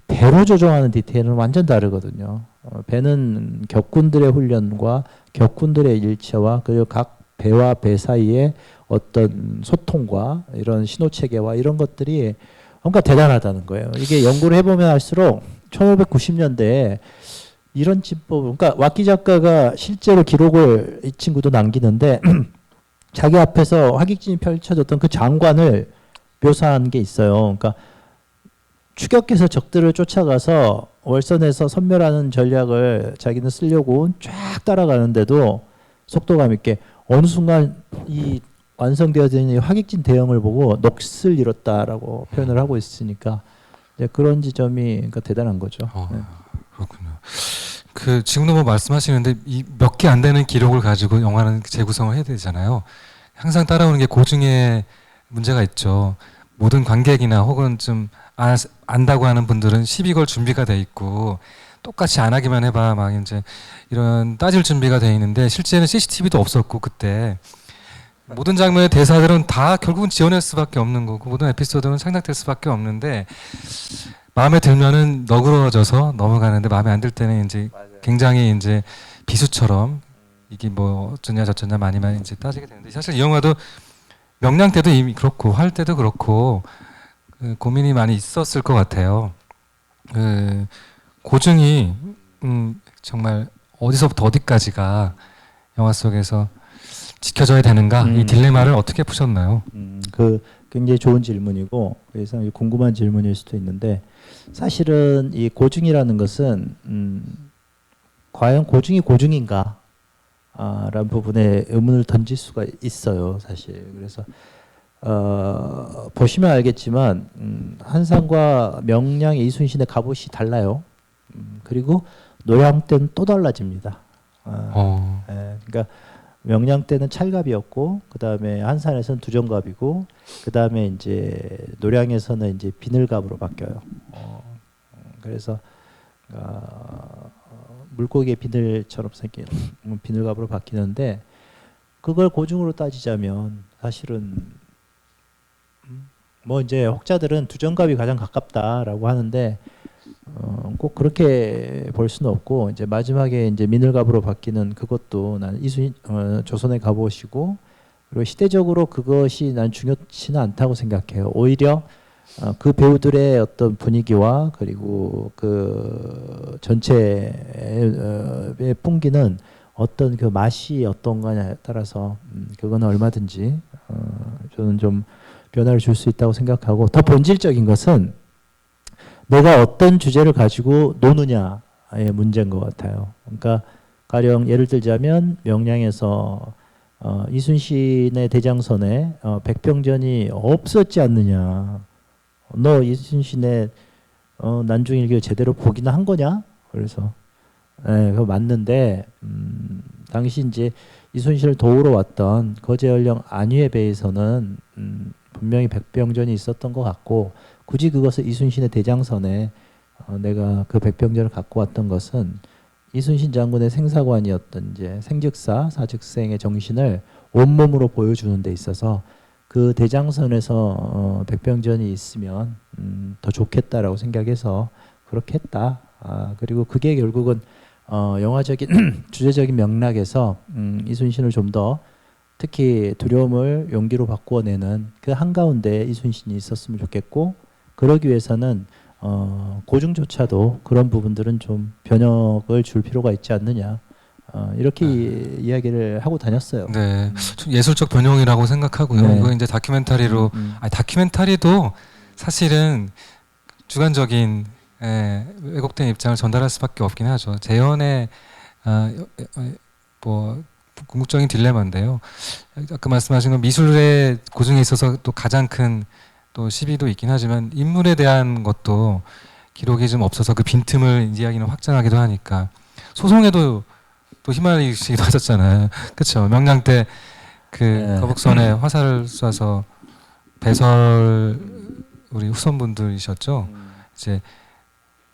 배로 조종하는 디테일은 완전 다르거든요. 배는 격군들의 훈련과 격군들의 일체와 그리고 각 배와 배 사이에 어떤 소통과 이런 신호 체계와 이런 것들이 뭔가 대단하다는 거예요. 이게 연구를 해보면 할수록 1590년대에 이런 진법, 그러니까 왁기 작가가 실제로 기록을 이 친구도 남기는데 자기 앞에서 하객진이 펼쳐졌던 그 장관을 묘사한 게 있어요. 그러니까 추격해서 적들을 쫓아가서 월선에서 선멸하는 전략을 자기는 쓰려고 쫙 따라가는데도 속도감 있게 어느 순간 이 완성되어진 이 화객진 대형을 보고 넋을 잃었다라고 표현을 하고 있으니까 이제 그런 지점이 그러니까 대단한 거죠. 네. 그렇군요. 그 지금도 뭐 말씀하시는데 이 몇 개 안 되는 기록을 가지고 영화는 재구성을 해야 되잖아요. 항상 따라오는 게 고증의 문제가 있죠. 모든 관객이나 혹은 좀 안다고 하는 분들은 시비 걸 준비가 돼 있고 똑같이 안 하기만 해봐 막 이제 이런 따질 준비가 돼 있는데 실제는 CCTV도 없었고 그때 모든 장면의 대사들은 다 결국은 지어낼 수밖에 없는 거고 모든 에피소드는 상상될 수밖에 없는데 마음에 들면은 너그러져서 넘어가는데 마음에 안 들 때는 이제 굉장히 이제 비수처럼 이게 뭐 어쩌냐 저쩌냐 많이 이제 따지게 되는데 사실 이 영화도 명량 때도 이미 그렇고 활 때도 그렇고 고민이 많이 있었을 것 같아요. 고증이 정말 어디서부터 어디까지가 영화 속에서 지켜져야 되는가 이 딜레마를 어떻게 푸셨나요? 그 굉장히 좋은 질문이고 그래서 궁금한 질문일 수도 있는데 사실은 이 고증이라는 것은 과연 고증이 고증인가? 라는 부분에 의문을 던질 수가 있어요, 사실. 그래서 보시면 알겠지만 한산과 명량 이순신의 갑옷이 달라요. 그리고 노량 때는 또 달라집니다. 그러니까 명량 때는 찰갑이었고 그 다음에 한산에서는 두정갑이고 그 다음에 이제 노량에서는 이제 비늘갑으로 바뀌어요. 그래서 물고기의 비늘처럼 생긴 비늘갑으로 바뀌는데 그걸 고증으로 따지자면 사실은 뭐 이제 혹자들은 두정갑이 가장 가깝다라고 하는데 꼭 그렇게 볼 수는 없고 이제 마지막에 이제 미늘갑으로 바뀌는 그것도 나는 조선의 갑옷이고 그리고 시대적으로 그것이 난 중요치는 않다고 생각해요. 오히려 그 배우들의 어떤 분위기와 그리고 그 전체의 풍기는 어떤 그 맛이 어떤가에 따라서 그거는 얼마든지 저는 좀 변화를 줄 수 있다고 생각하고 더 본질적인 것은 내가 어떤 주제를 가지고 노느냐의 문제인 것 같아요. 그러니까 가령 예를 들자면 명량에서 이순신의 대장선에 백병전이 없었지 않느냐. 너 이순신의 난중일기를 제대로 보기나 한 거냐? 그래서 그거 맞는데 당시 이제 이순신을 도우러 왔던 거제연령 안위의 배에서는 분명히 백병전이 있었던 것 같고 굳이 그것을 이순신의 대장선에 내가 그 백병전을 갖고 왔던 것은 이순신 장군의 생사관이었던 이제 생즉사 사즉생의 정신을 온몸으로 보여주는 데 있어서 그 대장선에서 백병전이 있으면 더 좋겠다라고 생각해서 그렇게 했다. 그리고 그게 결국은 영화적인 주제적인 맥락에서 이순신을 좀 더 특히 두려움을 용기로 바꾸어내는 그 한가운데 이순신이 있었으면 좋겠고 그러기 위해서는 고증조차도 그런 부분들은 좀 변혁을 줄 필요가 있지 않느냐 이렇게 이야기를 하고 다녔어요. 네, 좀 예술적 변형이라고 생각하고요. 네. 이거 이제 다큐멘터리로 다큐멘터리도 사실은 주관적인 왜곡된 입장을 전달할 수밖에 없긴 하죠. 재현의 뭐 궁극적인 딜레마인데요. 아까 말씀하신 건 미술의 고증에 있어서 또 가장 큰 또 시비도 있긴 하지만 인물에 대한 것도 기록이 좀 없어서 그 빈틈을 이야기는 확장하기도 하니까 소송에도 또 휘말리시기도 하셨잖아요. 그렇죠. 명량 때 그 거북선에 화살을 쏴서 배설 우리 후손분들이셨죠. 이제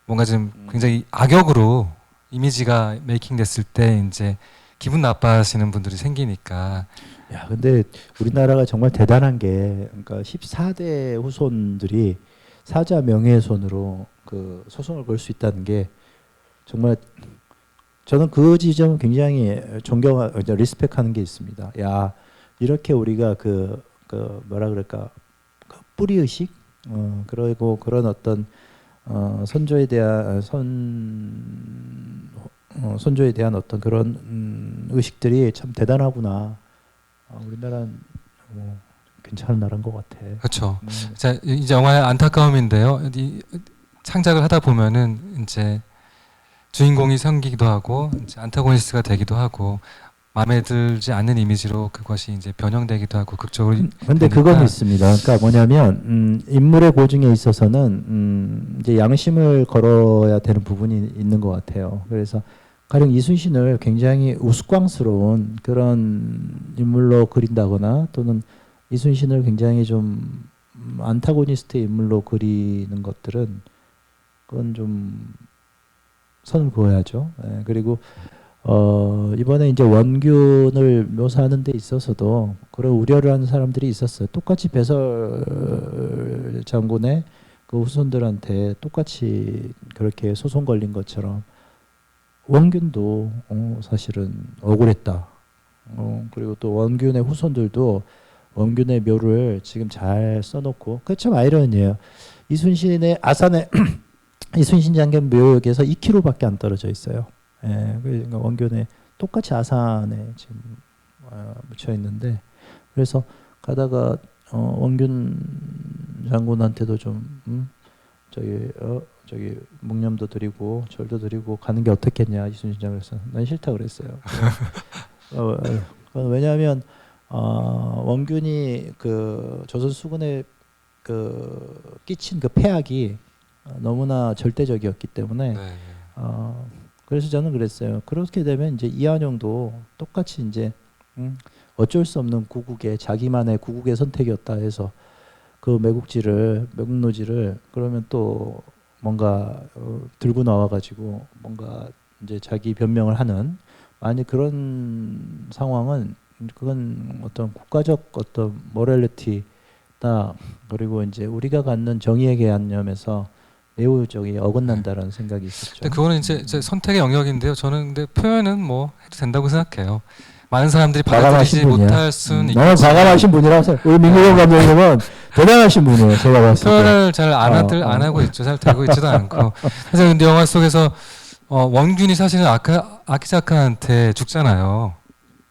뭔가 좀 굉장히 악역으로 이미지가 메이킹됐을 때 이제 기분 나빠하시는 분들이 생기니까. 야, 근데 우리나라가 정말 대단한 게 그러니까 14대 후손들이 사자 명예훼손으로 그 소송을 걸 수 있다는 게 정말 저는 그 지점은 굉장히 리스펙하는 게 있습니다. 야, 이렇게 우리가 그 뭐라 그럴까 그 뿌리 의식 그리고 그런 어떤 선조에 대한 선조에 대한 어떤 그런 의식들이 참 대단하구나. 우리나라는 뭐 괜찮은 나라인 것 같아. 그렇죠. 자, 이제 영화의 안타까움인데요. 창작을 하다 보면은 이제 주인공이 생기기도 하고 이제 안타고니스트가 되기도 하고 마음에 들지 않는 이미지로 그것이 이제 변형되기도 하고 극적으로. 근데 그건 있습니다. 그러니까 뭐냐면 인물의 고증에 있어서는 이제 양심을 걸어야 되는 부분이 있는 것 같아요. 그래서 가령 이순신을 굉장히 우스꽝스러운 그런 인물로 그린다거나 또는 이순신을 굉장히 좀 안타고니스트 인물로 그리는 것들은 그건 좀 선을 그어야죠. 예, 그리고 이번에 이제 원균을 묘사하는 데 있어서도 그런 우려를 하는 사람들이 있었어요. 똑같이 배설 장군의 그 후손들한테 똑같이 그렇게 소송 걸린 것처럼 원균도 사실은 억울했다. 그리고 또 원균의 후손들도 원균의 묘를 지금 잘 써놓고, 그게 참 아이러니예요. 이순신의 아산에 이순신 장군 묘역에서 2km밖에 안 떨어져 있어요. 예, 그러니까 원균의 똑같이 아산에 지금 묻혀 있는데, 그래서 가다가 원균 장군한테도 좀 저기 묵념도 드리고 절도 드리고 가는 게 어떻겠냐 이순신 장군에서 난 싫다 그랬어요. 왜냐하면 원균이 그 조선 수군에 그 끼친 그 폐악이 너무나 절대적이었기 때문에 네. 그래서 저는 그랬어요. 그렇게 되면 이제 이한용도 똑같이 이제 어쩔 수 없는 구국의 자기만의 구국의 선택이었다 해서 그 매국노지를 그러면 또 뭔가 들고 나와가지고 뭔가 이제 자기 변명을 하는, 만약 그런 상황은 그건 어떤 국가적 어떤 모럴리티다, 그리고 이제 우리가 갖는 정의의 개념에서 매우 저기 어긋난다라는 생각이 있었죠. 근데 그거는 이제 선택의 영역인데요. 저는 근데 표현은 뭐 해도 된다고 생각해요. 많은 사람들이 받아들이지 못할 수는 너무 과감하신 분이라서 우리 민규영 감독님은 대단하신 분이에요. 제가 봤을 때 표현을 잘 안 하고 있죠. 잘 되고 있지도 않고. 사실 근데 영화 속에서 원균이 사실은 아키자카한테 죽잖아요.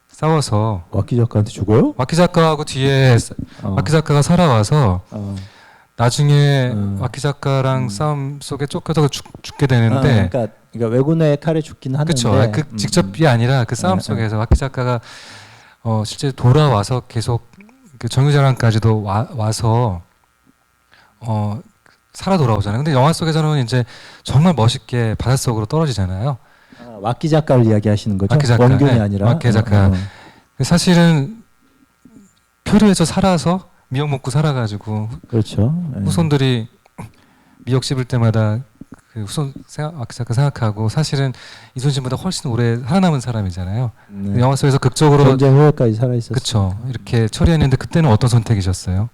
싸워서. 와키 작가한테 죽어요? 와키 작가하고 뒤에 와키 작가가 살아와서 나중에 와키 작가랑 싸움 속에 쫓겨서 죽게 되는데. 그러니까 왜군의 칼에 죽긴 하는데. 그렇죠. 그 직접이 아니라 그 싸움 속에서 와키 작가가 실제 돌아와서 계속 그 정유자랑까지도 와서 살아 돌아오잖아요. 근데 영화 속에서는 이제 정말 멋있게 바닷속으로 떨어지잖아요. 와키 작가를 이야기하시는 거죠? 와키 작가, 원균이 네, 아니라. 와키 작가. 사실은 표류해서 살아서 미역 먹고 살아가지고 그렇죠. 후손들이 미역 씹을 때마다 그 후손 와키 작가 생각하고, 사실은 이순신보다 훨씬 오래 살아남은 사람이잖아요. 네. 영화 속에서 극적으로 전쟁 후에까지 살아 있었어요. 그렇죠. 이렇게 처리했는데 그때는 어떤 선택이셨어요?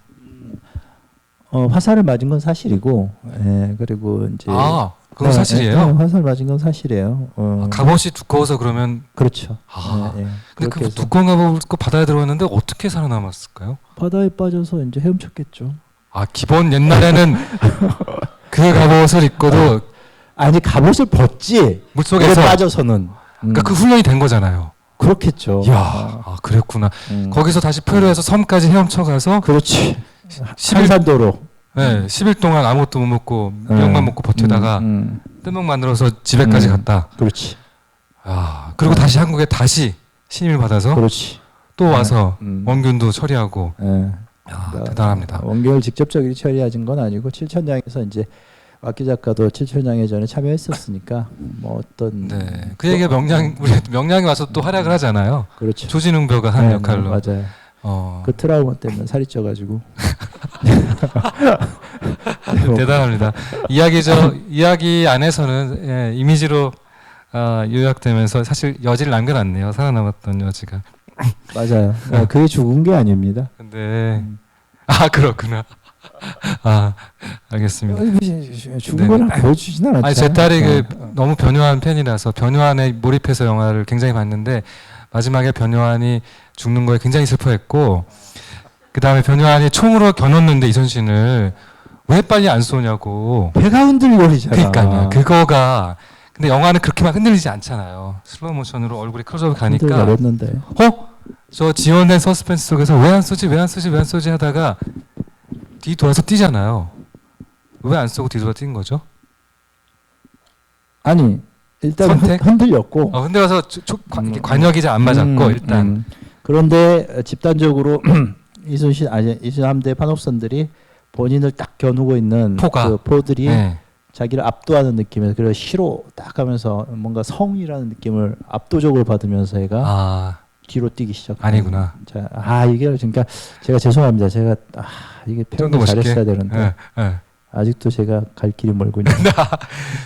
화살을 맞은 건 사실이고, 그리고 이제 그건 사실이에요? 화살 맞은 건 사실이에요. 갑옷이 두꺼워서 그러면. 그렇죠. 근데 그 두꺼운 갑옷을 바다에 들어왔는데 어떻게 살아남았을까요? 바다에 빠져서 이제 헤엄쳤겠죠. 기본 옛날에는 그 갑옷을 입고도 아니 갑옷을 벗지. 물속에서 빠져서는. 그러니까 그 훈련이 된 거잖아요. 그렇겠죠. 이야, 그랬구나. 거기서 다시 표류해서 섬까지 헤엄쳐가서. 그렇지. 한산도로. 네, 10일 동안 아무것도 못 먹고 미역만 먹고 버티다가 뜬목 만들어서 집에까지 갔다. 그렇지. 그리고 다시 한국에 다시 신임을 받아서. 그렇지. 또 와서 원균도 처리하고. 대단합니다. 원균을 직접적으로 처리하진 건 아니고 칠천장에서 이제 와키 작가도 칠천장해전에 참여했었으니까 뭐 어떤. 네, 그 얘기가 우리 명량이 와서 또 활약을 하잖아요. 그렇죠. 조진웅배우가 한 역할로. 맞아요. 그 트라우마 때문에 살이 쪄가지고. 대단합니다. 이야기 안에서는 이미지로 요약되면서 사실 여지를 남겨놨네요. 살아남았던 여지가. 맞아요. 그게 죽은 게 아닙니다. 근데 그렇구나. 알겠습니다. 죽은 거랑 보여주진 않았죠. 아니, 제 딸이 너무 변요한 팬이라서 변요한에 몰입해서 영화를 굉장히 봤는데, 마지막에 변요한이 죽는 거에 굉장히 슬퍼했고, 그 다음에 변요한이 총으로 겨눴는데 이순신을 왜 빨리 안 쏘냐고. 배가 흔들거리잖아. 그러니까요. 그거가. 근데 영화는 그렇게 막 흔들리지 않잖아요. 슬로우 모션으로 얼굴이 클로즈업 가니까. 흔들거렸는데. 저 지원된 서스펜스 속에서 왜 안 쏘지 하다가 뒤 돌아서 뛰잖아요. 왜 안 쏘고 뒤돌아 뛴 거죠? 아니 일단 선택? 흔들렸고 흔들어서 관역이 잘 안 맞았고 일단 그런데 집단적으로 이순신 함대 판옥선들이 본인을 딱 겨누고 있는 포가. 그 포들이 네. 자기를 압도하는 느낌에서 그래서 시로 딱 하면서 뭔가 성이라는 느낌을 압도적으로 받으면서 얘가 뒤로 뛰기 시작. 아니구나. 자, 이게 그러니까 제가 죄송합니다. 제가 이게 표현을 잘했어야 되는데 아직도 제가 갈 길이 멀군요.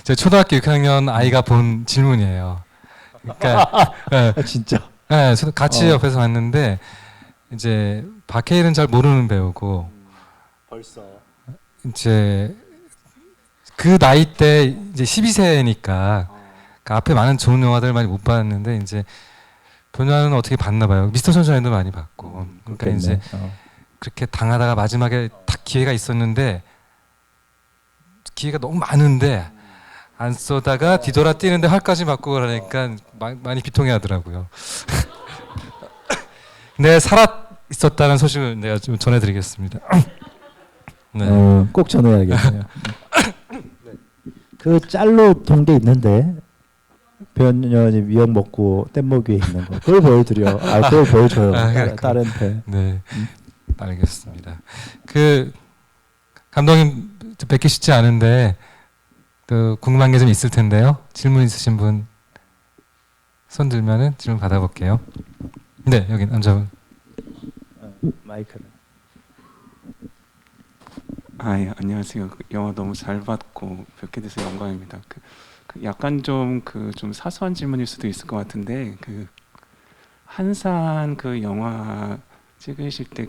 제 초등학교 6학년 아이가 본 질문이에요. 그러니까 진짜. 네, 저도 같이 옆에서 봤는데 이제 박해일은 잘 모르는 배우고 벌써 이제 그 나이 때 이제 12세니까 그 앞에 많은 좋은 영화들 많이 못 봤는데 이제 변화는 어떻게 봤나 봐요. 미스터 선샤인도 많이 봤고. 그러니까 이제 그렇게 당하다가 마지막에 딱 기회가 있었는데 기회가 너무 많은데 안 쏘다가 뒤돌아 뛰는데 활까지 맞고 그러니까 많이 비통해하더라고요. 네, 살아 있었다는 소식을 내가 좀 전해드리겠습니다. 네. 꼭 전해야겠네요. 그 짤로 본 게 있는데 변연이 미역 먹고 뗏목 위에 있는 거 그걸 보여드려. 그걸 보여줘요. 딸한테. 네, 알겠습니다. 그 감독님 뵙기 쉽지 않은데 또 궁금한 게 좀 있을 텐데요. 질문 있으신 분 손 들면은 질문 받아볼게요. 네, 여기 남자분. 마이크를. 예, 안녕하세요. 영화 너무 잘 봤고 뵙게 돼서 영광입니다. 약간 좀 사소한 질문일 수도 있을 것 같은데 한산 그 영화 찍으실 때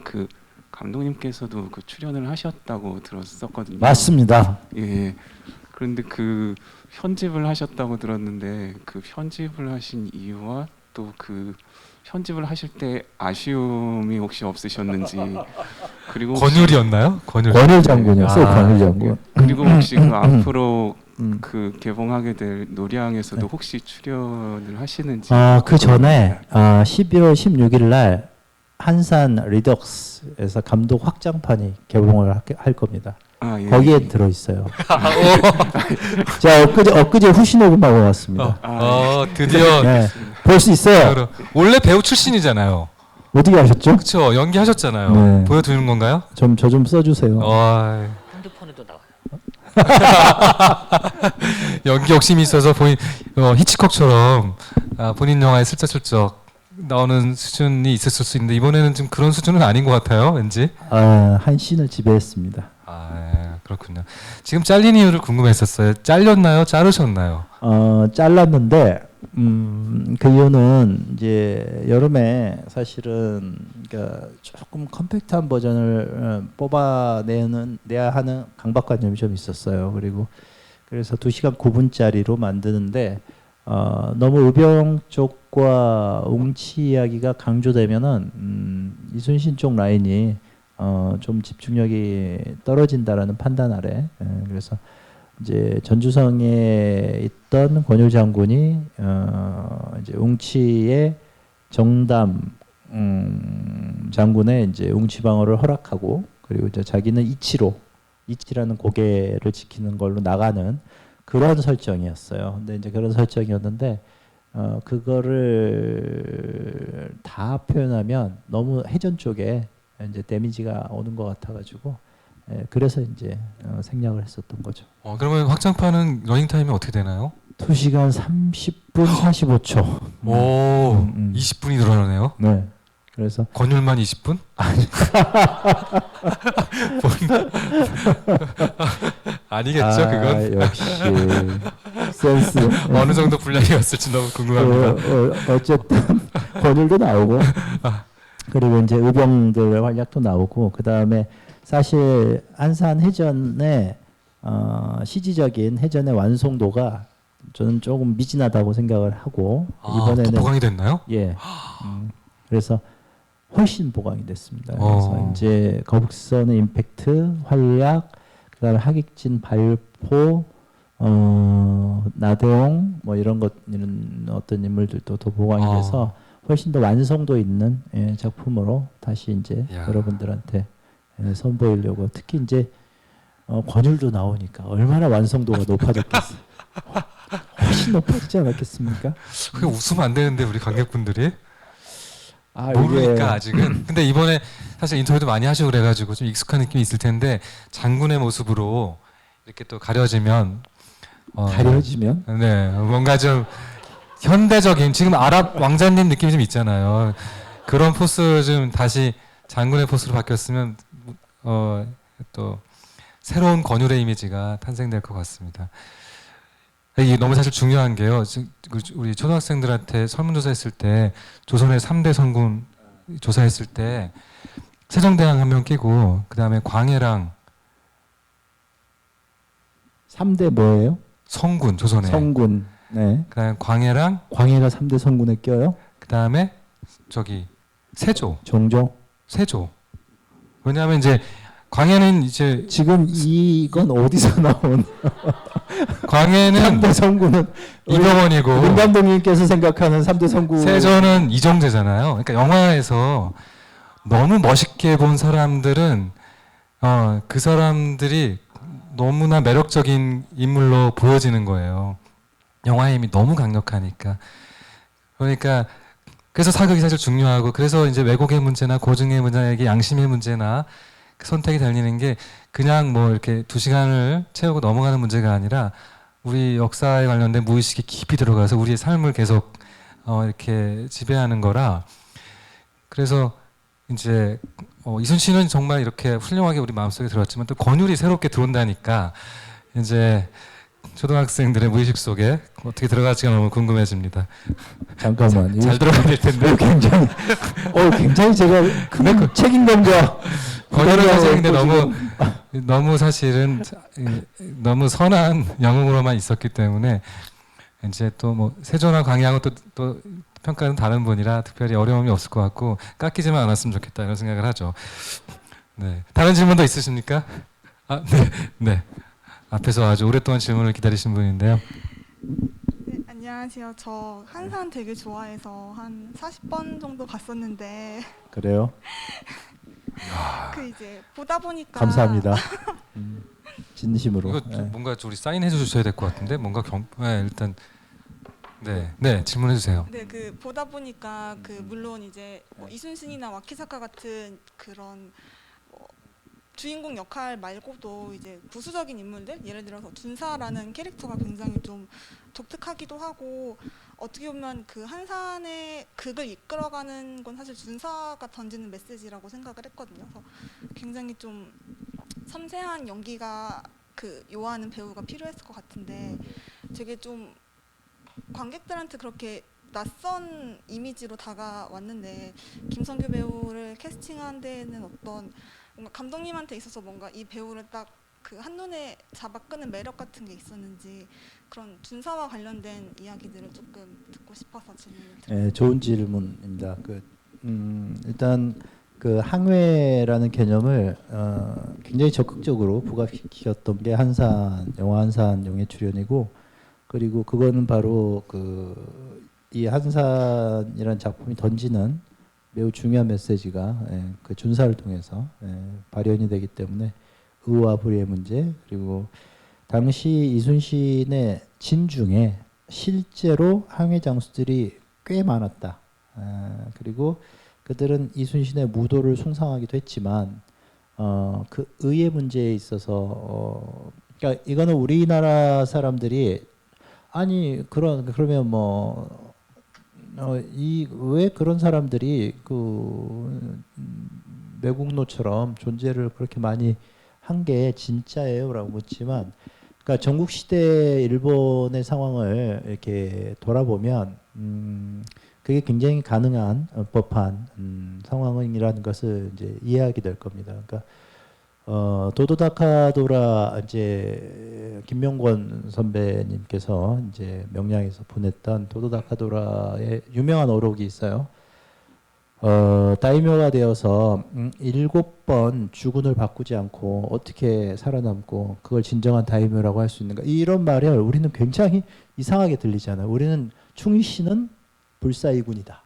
감독님께서도 출연을 하셨다고 들었었거든요. 맞습니다. 예. 그런데 편집을 하셨다고 들었는데 편집을 하신 이유와 또 편집을 하실 때 아쉬움이 혹시 없으셨는지 그리고 권율이었나요? 권율 장군이었어요. 권율 장군. 그리고 혹시 앞으로 개봉하게 될 노량에서도 혹시 출연을 하시는지. 그 전에 11월 16일 날 한산 리덕스에서 감독 확장판이 개봉을 할 겁니다. 예. 거기에 들어 있어요. 자, 엊그제 후시 녹음하고 왔습니다. 드디어 네, 볼 수 있어요. 원래 배우 출신이잖아요. 어떻게 하셨죠? 그렇죠. 연기하셨잖아요. 네. 보여드리는 건가요? 저 좀 써주세요. 핸드폰에도 나와요. 연기 욕심이 있어서 히치콕처럼 본인 영화에 슬쩍슬쩍 나오는 수준이 있었을 수 있는데 이번에는 좀 그런 수준은 아닌 것 같아요. 왠지. 한 씬을 지배했습니다. 그렇군요. 지금 잘린 이유를 궁금했었어요. 잘렸나요? 자르셨나요? 잘랐는데 그 이유는 이제 여름에 사실은 그러니까 조금 컴팩트한 버전을 내야 하는 강박관념이 좀 있었어요. 그래서 2시간 9분짜리로 만드는데 너무 의병 쪽과 웅치 이야기가 강조되면은 이순신 쪽 라인이 좀 집중력이 떨어진다라는 판단 아래 그래서 이제 전주성에 있던 권율 장군이 이제 웅치의 정담 장군의 이제 웅치 방어를 허락하고 그리고 이제 자기는 이치라는 고개를 지키는 걸로 나가는 그런 설정이었어요. 근데 이제 그런 설정이었는데 그거를 다 표현하면 너무 해전 쪽에 이제 데미지가 오는 것 같아가지고 그래서 이제 생략을 했었던 거죠. 그러면 확장판은 러닝 타임이 어떻게 되나요? 2시간 30분 45초. 20분이 늘어나네요. 네. 그래서 권율만 20분? 아니겠죠, 그건. 역시 센스. 어느 정도 분량이었을지 너무 궁금합니다. 어쨌든 권율도 나오고 그리고 이제 의병들의 활약도 나오고 그 다음에 사실 안산 해전의 CG적인 해전의 완성도가 저는 조금 미진하다고 생각을 하고 이번에는 또 보강이 됐나요? 예. 그래서 훨씬 보강이 됐습니다. 그래서 이제 거북선의 임팩트, 활약, 그다음에 하객진 발포, 나대용 뭐 이런 어떤 인물들도 더 보강이 돼서 훨씬 더 완성도 있는 작품으로 다시 이제 야. 여러분들한테 선보이려고 특히 이제 권율도 나오니까 얼마나 완성도가 높아졌겠어. 훨씬 높아지지 않았겠습니까? 그게 웃으면 안 되는데 우리 관객분들이 아, 모르니까 이게 아직은. 근데 이번에 사실 인터뷰도 많이 하시고 그래가지고 좀 익숙한 느낌이 있을 텐데 장군의 모습으로 이렇게 또 가려지면 가려지면 네 뭔가 좀 현대적인 지금 아랍 왕자님 느낌이 좀 있잖아요. 그런 포스 좀 다시 장군의 포스로 바뀌었으면 또 새로운 권율의 이미지가 탄생될 것 같습니다. 이게 너무 사실 중요한 게요. 우리 초등학생들한테 설문조사했을 때 조선의 3대 성군 조사했을 때 세종대왕 한 명 끼고 그 다음에 광해랑 3대 뭐예요? 성군 조선의 성군. 네. 그다음에 광해랑 광해가 3대 성군에 껴요? 그 다음에 저기 세조. 세조. 왜냐하면 이제 광해는 이제 지금 이건 어디서 나온? 광해는 3대 성군은 이병헌이고 윤 감독님께서 생각하는 3대 성군. 세조는 이정재잖아요. 그러니까 영화에서 너무 멋있게 본 사람들은 그 사람들이 너무나 매력적인 인물로 보여지는 거예요. 영화의 힘이 너무 강력하니까. 그러니까 그래서 사극이 사실 중요하고 그래서 이제 왜곡의 문제나 고증의 문제나 이게 양심의 문제나 그 선택이 달리는 게 그냥 뭐 이렇게 2시간을 채우고 넘어가는 문제가 아니라 우리 역사에 관련된 무의식이 깊이 들어가서 우리의 삶을 계속 이렇게 지배하는 거라. 그래서 이제 이순신은 정말 이렇게 훌륭하게 우리 마음속에 들어왔지만 또 권율이 새롭게 들어온다니까 이제 초등학생들의 무의식 속에 어떻게 들어갈지가 너무 궁금해집니다. 잠깐만. 잘 들어가야 될 텐데. 굉장히 제가 큰 책임감과 권율은 사실 근데 너무 사실은 너무 선한 영웅으로만 있었기 때문에 이제 또 뭐 세조나 광해하고 또 평가는 다른 분이라 특별히 어려움이 없을 것 같고 깎이지만 않았으면 좋겠다 이런 생각을 하죠. 네. 다른 질문도 있으십니까? 아, 네. 네. 앞에서 아주 오랫동안 질문을 기다리신 분인데요. 네, 안녕하세요. 저 한산 되게 좋아해서 한 40번 정도 갔었는데 그래요? 그 이제 보다 보니까 감사합니다. 진심으로. 이거 뭔가 우리 사인해 주셔야 될 것 같은데 뭔가 일단 네 질문해 주세요. 네, 그 보다 보니까 그 물론 이제 뭐 이순신이나 와키사카 같은 그런 뭐 주인공 역할 말고도 이제 부수적인 인물들, 예를 들어서 준사라는 캐릭터가 굉장히 좀 독특하기도 하고 어떻게 보면 그 한산의 극을 이끌어가는 건 사실 준사가 던지는 메시지라고 생각을 했거든요. 그래서 굉장히 좀 섬세한 연기가 그 요하는 배우가 필요했을 것 같은데 되게 좀 관객들한테 그렇게 낯선 이미지로 다가왔는데 김성규 배우를 캐스팅한 데는 어떤 뭔가 감독님한테 있어서 뭔가 이 배우를 딱 그 한눈에 잡아 끄는 매력 같은 게 있었는지 그런 준사와 관련된 이야기들을 조금 듣고 싶어서 질문을 드렸습니다. 네, 좋은 질문입니다. 일단 그 항해라는 개념을 굉장히 적극적으로 부각시켰던 게 영화 한산 용의 출연이고, 그리고 그거는 바로 이 한산이라는 작품이 던지는 매우 중요한 메시지가 그 준사를 통해서 발현이 되기 때문에 의와 불의의 문제, 그리고 당시 이순신의 진 중에 실제로 항해 장수들이 꽤 많았다. 그리고 그들은 이순신의 무도를 숭상하기도 했지만 그 의의 문제에 있어서 그러니까 이거는 우리나라 사람들이 그러면 왜 그런 사람들이 매국노처럼 존재를 그렇게 많이 한 게 진짜예요라고 묻지만, 그러니까 전국 시대 일본의 상황을 이렇게 돌아보면 그게 굉장히 가능한 법한 상황이라는 것을 이제 이해하게 될 겁니다. 그러니까 도도다카도라 이제 김명권 선배님께서 이제 명량에서 보냈던 도도다카도라의 유명한 어록이 있어요. 다이묘가 되어서 7번 주군을 바꾸지 않고 어떻게 살아남고 그걸 진정한 다이묘라고 할 수 있는가, 이런 말을 우리는 굉장히 이상하게 들리잖아요. 우리는 충신은 불사이군이다.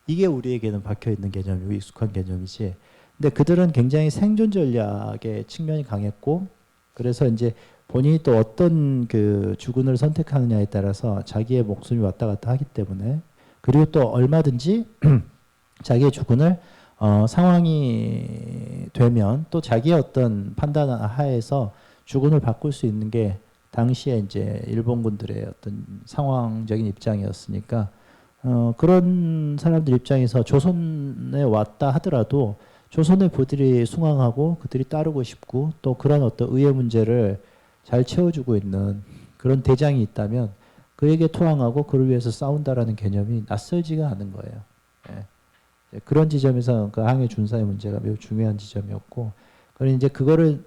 이게 우리에게는 박혀 있는 개념이고 익숙한 개념이지. 근데 그들은 굉장히 생존 전략의 측면이 강했고, 그래서 이제 본인이 또 어떤 그 주군을 선택하느냐에 따라서 자기의 목숨이 왔다 갔다 하기 때문에, 그리고 또 얼마든지 자기의 주군을 상황이 되면 또 자기의 어떤 판단 하에서 주군을 바꿀 수 있는 게 당시에 이제 일본군들의 어떤 상황적인 입장이었으니까, 그런 사람들 입장에서 조선에 왔다 하더라도 조선의 부들이 숭앙하고 그들이 따르고 싶고 또 그런 어떤 의회 문제를 잘 채워주고 있는 그런 대장이 있다면 그에게 투항하고 그를 위해서 싸운다라는 개념이 낯설지가 않은 거예요. 예. 그런 지점에서 그 항해 준사의 문제가 매우 중요한 지점이었고, 그리고 이제 그거를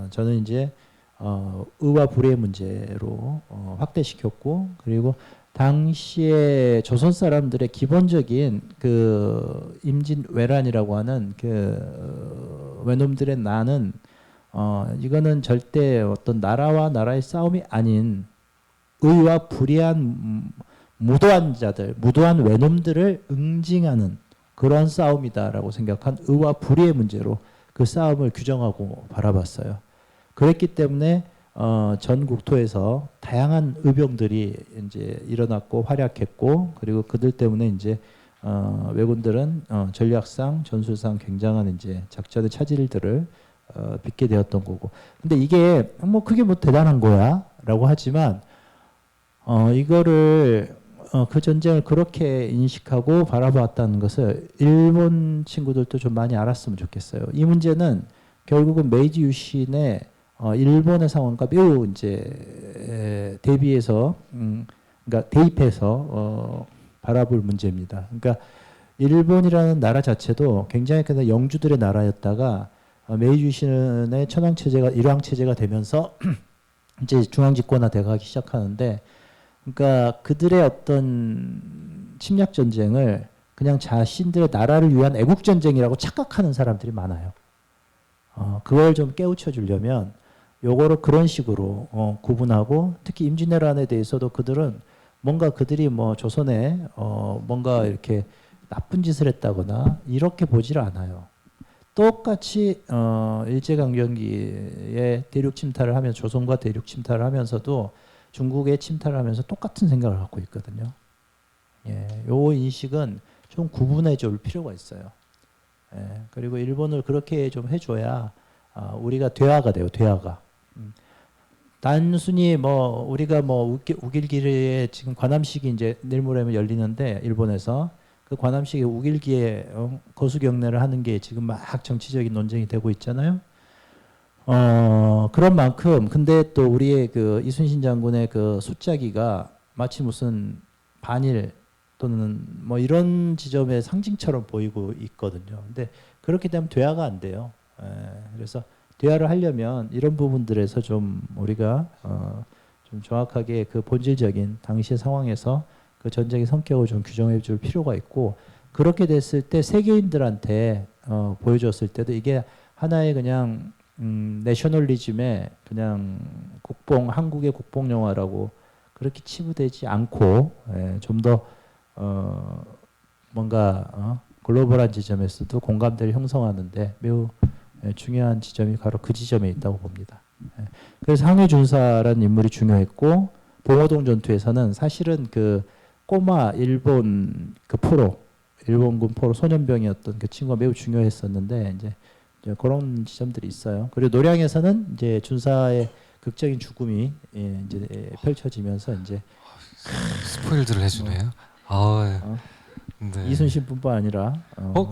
저는 이제 의와 불의 문제로 확대시켰고, 그리고 당시에 조선 사람들의 기본적인 그 임진왜란이라고 하는 그 외놈들의 난은 이거는 절대 어떤 나라와 나라의 싸움이 아닌 의와 불의한 무도한 자들, 무도한 외놈들을 응징하는 그러한 싸움이다라고 생각한 의와 불의의 문제로 그 싸움을 규정하고 바라봤어요. 그랬기 때문에 전 국토에서 다양한 의병들이 이제 일어났고 활약했고, 그리고 그들 때문에 이제 왜군들은 전략상 전술상 굉장한 이제 작전의 차질들을 빚게 되었던 거고. 근데 이게 뭐 그게 뭐 대단한 거야라고 하지만 이거를 그 전쟁을 그렇게 인식하고 바라보았다는 것을 일본 친구들도 좀 많이 알았으면 좋겠어요. 이 문제는 결국은 메이지 유신의 일본의 상황과 매우 이제 대비해서 그러니까 대입해서 바라볼 문제입니다. 그러니까 일본이라는 나라 자체도 굉장히 그 영주들의 나라였다가 메이지 유신의 천황 체제가 일왕 체제가 되면서 이제 중앙 집권화돼가기 시작하는데, 그러니까 그들의 어떤 침략 전쟁을 그냥 자신들의 나라를 위한 애국 전쟁이라고 착각하는 사람들이 많아요. 그걸 좀 깨우쳐 주려면 요거를 그런 식으로 구분하고, 특히 임진왜란에 대해서도 그들은 뭔가 그들이 뭐 조선에 뭔가 이렇게 나쁜 짓을 했다거나 이렇게 보질 않아요. 똑같이 일제강점기에 대륙 침탈을 하면서 조선과 대륙 침탈을 하면서도 중국에 침탈을 하면서 똑같은 생각을 갖고 있거든요. 예, 요 인식은 좀 구분해 줄 필요가 있어요. 예, 그리고 일본을 그렇게 좀 해줘야 우리가 대화가 돼요. 대화가. 단순히 뭐 우리가 뭐 우길기에 지금 관함식이 이제 내일 모레면 열리는데 일본에서 그 관함식에 우길기에 거수경례를 하는 게 지금 막 정치적인 논쟁이 되고 있잖아요. 그런 만큼 근데 또 우리의 그 이순신 장군의 그 숫자기가 마치 무슨 반일 또는 뭐 이런 지점의 상징처럼 보이고 있거든요. 근데 그렇게 되면 대화가 안 돼요. 그래서 대화를 하려면 이런 부분들에서 좀 우리가 좀 정확하게 그 본질적인 당시의 상황에서 그 전쟁의 성격을 좀 규정해 줄 필요가 있고, 그렇게 됐을 때 세계인들한테 보여줬을 때도 이게 하나의 그냥 내셔널리즘의 그냥 한국의 국뽕 영화라고 그렇게 치부되지 않고 좀 더 뭔가 글로벌한 지점에서도 공감대를 형성하는데 매우 중요한 지점이 바로 그 지점에 있다고 봅니다. 그래서 항해준사라는 인물이 중요했고, 봉오동 전투에서는 사실은 그 꼬마 일본 그 일본군 포로 소년병이었던 그 친구가 매우 중요했었는데 이제 그런 지점들이 있어요. 그리고 노량에서는 이제 준사의 극적인 죽음이 이제 펼쳐지면서 이제 스포일드를 해주네요. 네. 이순신뿐만 아니라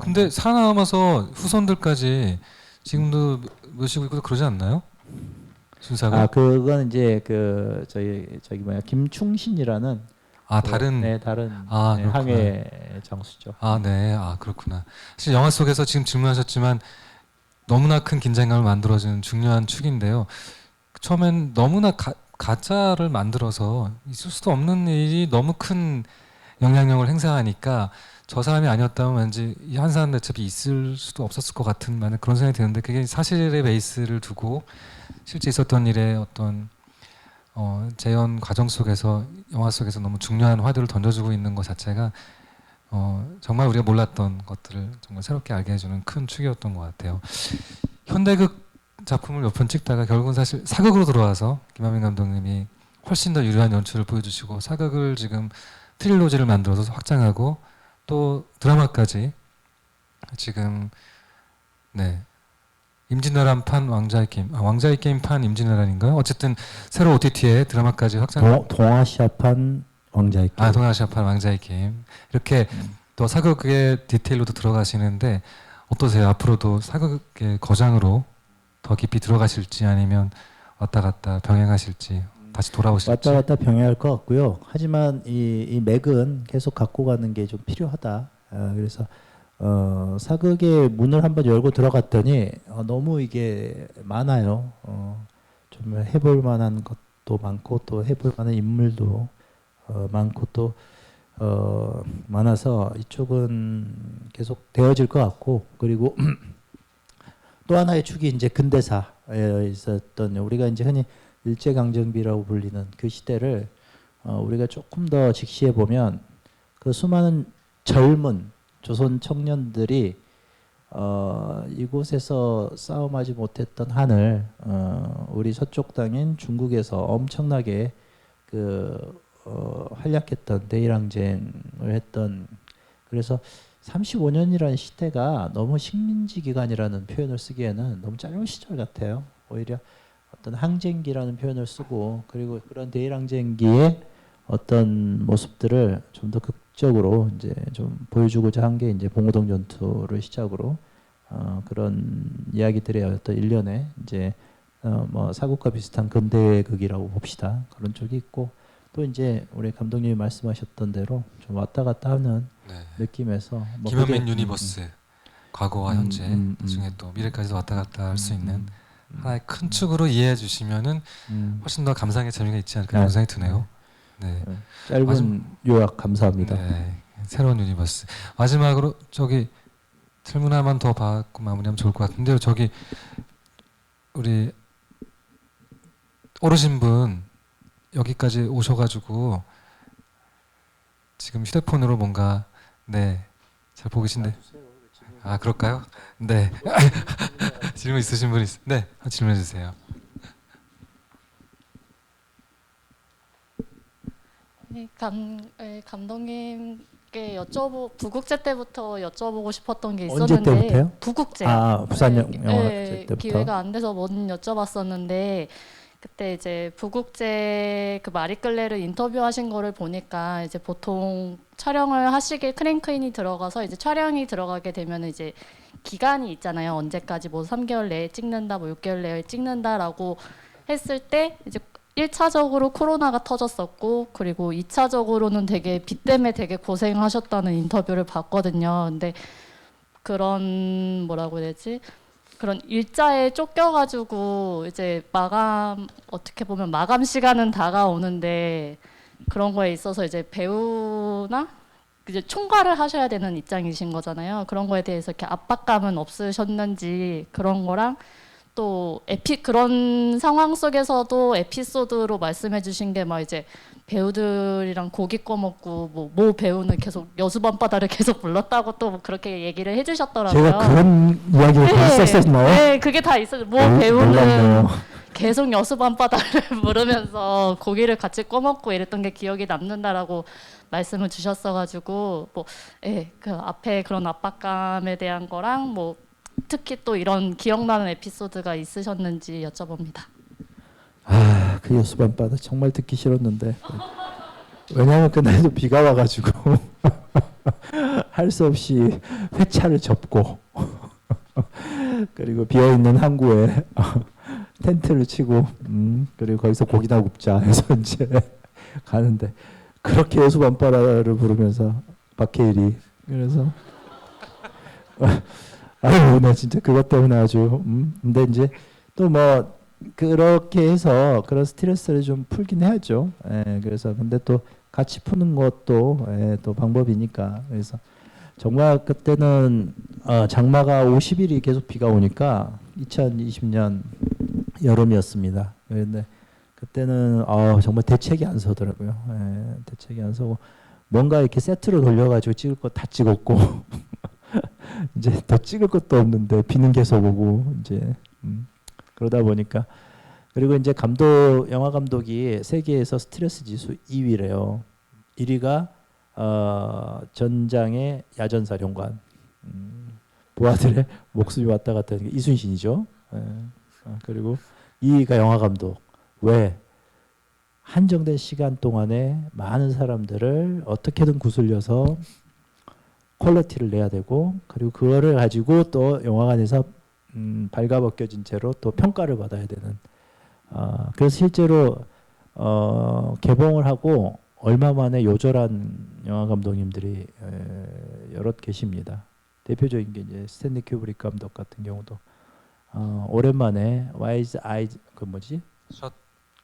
근데 살아남아서 후손들까지 지금도 모시고 있고 그러지 않나요? 준사가? 그건 이제 그 저기 뭐야 김충신이라는 다른 항해 장수죠. 네, 그렇구나. 사실 영화 속에서 지금 질문하셨지만 너무나 큰 긴장감을 만들어주는 중요한 축인데요. 처음엔 너무나 가짜를 만들어서 있을 수도 없는 일이 너무 큰 영향력을 행사하니까 저 사람이 아니었다면 왠지 이 한 사람 어차피 있을 수도 없었을 것 같은 그런 생각이 드는데, 그게 사실의 베이스를 두고 실제 있었던 일의 어떤 재현 과정 속에서 영화 속에서 너무 중요한 화두를 던져주고 있는 것 자체가 정말 우리가 몰랐던 것들을 정말 새롭게 알게 해주는 큰 축이었던 것 같아요. 현대극 작품을 몇 편 찍다가 결국은 사실 사극으로 들어와서 김하민 감독님이 훨씬 더 유려한 연출을 보여주시고 사극을 지금 트릴로지를 만들어서 확장하고 또 드라마까지 지금 네 임진왜란 판 왕자의 게임, 왕자의 게임 판 임진왜란인가요? 어쨌든 새로 OTT에 드라마까지 확장. 동아시아판 왕자의 게임. 동아시아판 왕자의 게임. 이렇게 또 사극의 디테일로도 들어가시는데 어떠세요? 앞으로도 사극의 거장으로 더 깊이 들어가실지 아니면 왔다 갔다 병행하실지 다시 돌아오실지. 왔다 갔다 병행할 것 같고요. 하지만 이 맥은 계속 갖고 가는 게 좀 필요하다. 그래서 사극의 문을 한번 열고 들어갔더니 너무 이게 많아요. 좀 해볼 만한 것도 많고 또 해볼 만한 인물도 많고 또 많아서 이쪽은 계속 되어질 것 같고 그리고 또 하나의 축이 이제 근대사에 있었던 우리가 이제 흔히 일제강점기라고 불리는 그 시대를 우리가 조금 더 직시해 보면 그 수많은 젊은 조선 청년들이 이곳에서 싸움하지 못했던 한을 우리 서쪽 땅인 중국에서 엄청나게 활약했던 대일항쟁을 했던 그래서 35년이라는 시대가 너무 식민지 기간이라는 표현을 쓰기에는 너무 짧은 시절 같아요. 오히려 어떤 항쟁기라는 표현을 쓰고 그리고 그런 대일항쟁기의 어떤 모습들을 좀 더 극적으로 이제 좀 보여주고자 한 게 이제 봉오동 전투를 시작으로 그런 이야기들의 어떤 일련의 이제 뭐 사국과 비슷한 근대극이라고 봅시다. 그런 쪽이 있고 또 이제 우리 감독님이 말씀하셨던 대로 좀 왔다 갔다 하는 느낌에서 뭐 김현민 유니버스 과거와 현재 나중에 또 미래까지도 왔다 갔다 할 수 있는 하나의 큰 축으로 이해해 주시면은 훨씬 더 감상의 재미가 있지 않을까 그런 생각이 드네요. 네. 짧은 요약 감사합니다. 네. 새로운 유니버스. 마지막으로 저기 질문 하나만 더 받고 마무리하면 좋을 것 같은데요. 저기 우리 어르신분 여기까지 오셔가지고 지금 휴대폰으로 뭔가 잘 보고 계신데 그럴까요? 네. 질문 있으신 분 네, 질문해 주세요. 네, 감독님께 부국제 때부터 여쭤보고 싶었던 게 있었는데 언제 때부터요? 부국제. 부산 영화제 때부터. 기회가 안 돼서 못 여쭤봤었는데 그때 이제 부국제 그 마리끌레르 인터뷰하신 거를 보니까 이제 보통 촬영을 하시길 크랭크인이 들어가서 이제 촬영이 들어가게 되면 이제 기간이 있잖아요. 언제까지 뭐 3개월 내에 찍는다, 뭐 6개월 내에 찍는다라고 했을 때 이제 1차적으로 코로나가 터졌었고 그리고 2차적으로는 되게 비 때문에 되게 고생하셨다는 인터뷰를 봤거든요. 근데 그런 뭐라고 해야 되지? 그런 일자에 쫓겨가지고 이제 어떻게 보면 마감 시간은 다가오는데 그런 거에 있어서 이제 배우나 이제 총괄을 하셔야 되는 입장이신 거잖아요. 그런 거에 대해서 이렇게 압박감은 없으셨는지 그런 거랑 또 그런 상황 속에서도 에피소드로 말씀해주신 게 막 이제 배우들이랑 고기 꺼먹고 모 배우는 계속 여수밤바다를 계속 불렀다고 또 그렇게 얘기를 해주셨더라고요. 제가 그런 이야기가 있었었나요? 네, 그게 다 있어요. 모 배우는 몰랐네요. 계속 여수밤바다를 부르면서 고기를 같이 꺼먹고 이랬던 게 기억이 남는다라고 말씀을 주셨어가지고 그 앞에 그런 압박감에 대한 거랑 특히 또 이런 기억나는 에피소드가 있으셨는지 여쭤봅니다. 그 여수밤바다 정말 듣기 싫었는데 왜냐하면 그날도 비가 와가지고 할 수 없이 회차를 접고 그리고 비어있는 항구에 텐트를 치고 그리고 거기서 고기나 굽자 해서 이제 가는데 그렇게 여수밤바다를 부르면서 박해일이 그래서 아유, 나 진짜 그것 때문에 아주. 근데 이제 또 뭐 그렇게 해서 그런 스트레스를 좀 풀긴 해야죠. 그래서 근데 또 같이 푸는 것도 또 방법이니까. 그래서 정말 그때는 장마가 50일이 계속 비가 오니까 2020년 여름이었습니다. 그런데 그때는 정말 대책이 안 서더라고요. 대책이 안 서고 뭔가 이렇게 세트로 돌려가지고 찍을 거 다 찍었고 이제 더 찍을 것도 없는데 비는 계속 오고 이제 그러다 보니까 그리고 이제 영화 감독이 세계에서 스트레스 지수 2위래요. 1위가 전장의 야전사령관 부하들의 목숨이 왔다 갔다 하는 게 이순신이죠. 그리고 2위가 영화 감독. 왜? 한정된 시간 동안에 많은 사람들을 어떻게든 구슬려서 퀄리티를 내야 되고 그리고 그거를 가지고 또 영화관에서 발가벗겨진 채로 또 평가를 받아야 되는 그래서 실제로 개봉을 하고 얼마 만에 요절한 영화 감독님들이 여럿 계십니다. 대표적인 게 이제 스탠리 큐브릭 감독 같은 경우도 오랜만에 와이즈 아이즈 그 뭐지? 샷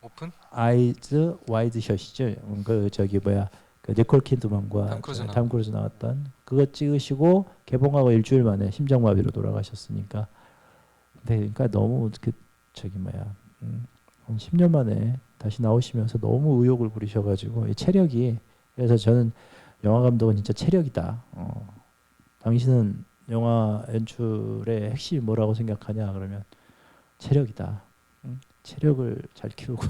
오픈? 아이즈 와이드 샷이죠. 그 저기 뭐야 그 니콜 키드만과 탐 크루즈 나왔던 그거 찍으시고 개봉하고 일주일 만에 심장마비로 돌아가셨으니까. 네, 그러니까 너무 그 저기 뭐야 한 10년 만에 다시 나오시면서 너무 의욕을 부리셔가지고 이 체력이 그래서 저는 영화 감독은 진짜 체력이다. 당신은 영화 연출의 핵심이 뭐라고 생각하냐 그러면 체력이다. 체력을 잘 키우고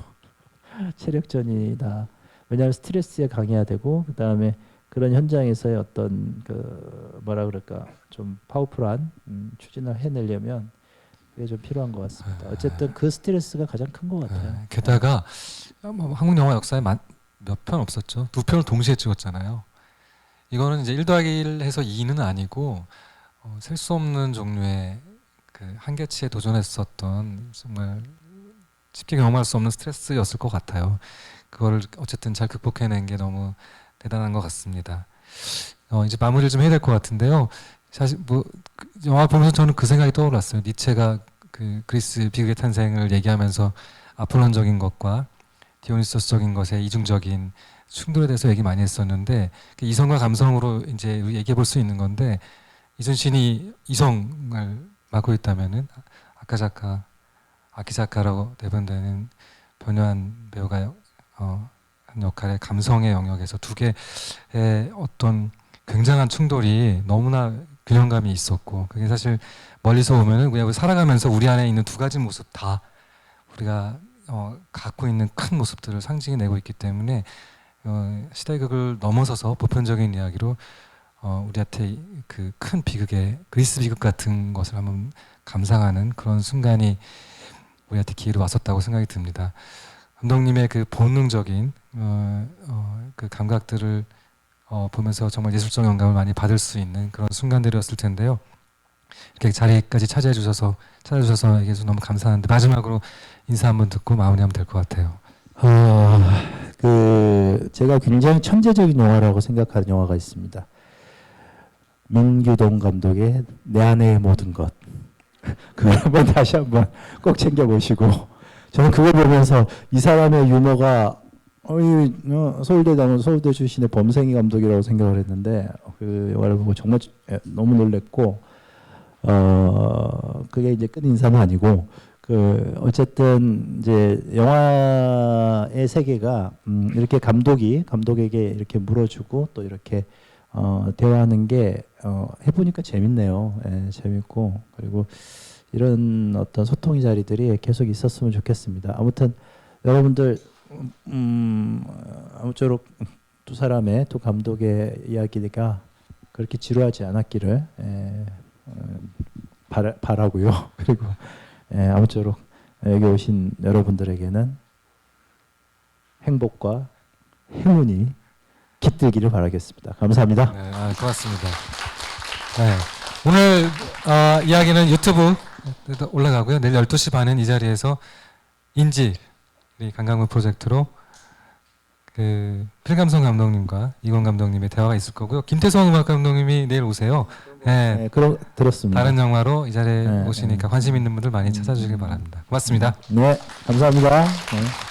체력전이다. 왜냐하면 스트레스에 강해야 되고 그 다음에 그런 현장에서의 어떤 그 뭐라 그럴까 좀 파워풀한 추진을 해내려면 그게 좀 필요한 것 같습니다. 어쨌든 그 스트레스가 가장 큰 것 같아요. 게다가 한국 영화 역사에 몇 편 없었죠. 2편을 동시에 찍었잖아요. 이거는 이제 1+1 해서 2는 아니고 셀 수 없는 종류의 그 한계치에 도전했었던 정말 쉽게 경험할 수 없는 스트레스였을 것 같아요. 그거를 어쨌든 잘 극복해낸 게 너무 대단한 것 같습니다. 이제 마무리를 좀 해야 될 것 같은데요. 사실 뭐 영화 보면서 저는 그 생각이 떠올랐어요. 니체가 그 그리스 비극의 탄생을 얘기하면서 아폴론적인 것과 디오니소스적인 것의 이중적인 충돌에 대해서 얘기 많이 했었는데 이성과 감성으로 이제 얘기해 볼 수 있는 건데 이순신이 이성을 맡고 있다면은 아키자카라고 대변되는 변요한 배우가 한 역할의 감성의 영역에서 두 개의 어떤 굉장한 충돌이 너무나 균형감이 있었고 그게 사실 멀리서 보면은 그냥 살아가면서 우리 안에 있는 두 가지 모습 다 우리가 갖고 있는 큰 모습들을 상징해내고 있기 때문에 시대극을 넘어서서 보편적인 이야기로 우리한테 그 큰 비극의 그리스 비극 같은 것을 한번 감상하는 그런 순간이 우리한테 기회로 왔었다고 생각이 듭니다. 감독님의 그 본능적인 그 감각들을 보면서 정말 예술적 영감을 많이 받을 수 있는 그런 순간들이었을 텐데요. 이렇게 자리까지 찾아주셔서 얘기해서 너무 감사한데 마지막으로 인사 한번 듣고 마무리하면 될 것 같아요. 제가 굉장히 천재적인 영화라고 생각하는 영화가 있습니다. 민규동 감독의 내 안의 모든 것. 그걸 한번 다시 한번 꼭 챙겨보시고 저는 그걸 보면서 이 사람의 유머가 서울대 출신의 범생이 감독이라고 생각을 했는데 그 영화를 보고 정말 너무 놀랬고 그게 이제 끝 인사는 아니고 어쨌든 이제 영화의 세계가 이렇게 감독에게 이렇게 물어주고 또 이렇게 대화하는 게 해보니까 재밌네요. 예, 재밌고 그리고 이런 어떤 소통의 자리들이 계속 있었으면 좋겠습니다. 아무튼 여러분들 아무쪼록 두 감독의 이야기가 그렇게 지루하지 않았기를 바라고요. 그리고 아무쪼록 여기 오신 여러분들에게는 행복과 행운이 깃들기를 바라겠습니다. 감사합니다. 네, 고맙습니다. 네, 오늘 이야기는 유튜브 올라가고요. 내일 12시 반은 이 자리에서 인지 관광부 프로젝트로 그 필감성 감독님과 이건 감독님의 대화가 있을 거고요. 김태성 음악 감독님이 내일 오세요. 네, 들었습니다. 다른 영화로 이 자리에 오시니까 관심 있는 분들 많이 찾아주시길 바랍니다. 고맙습니다. 네, 감사합니다. 네.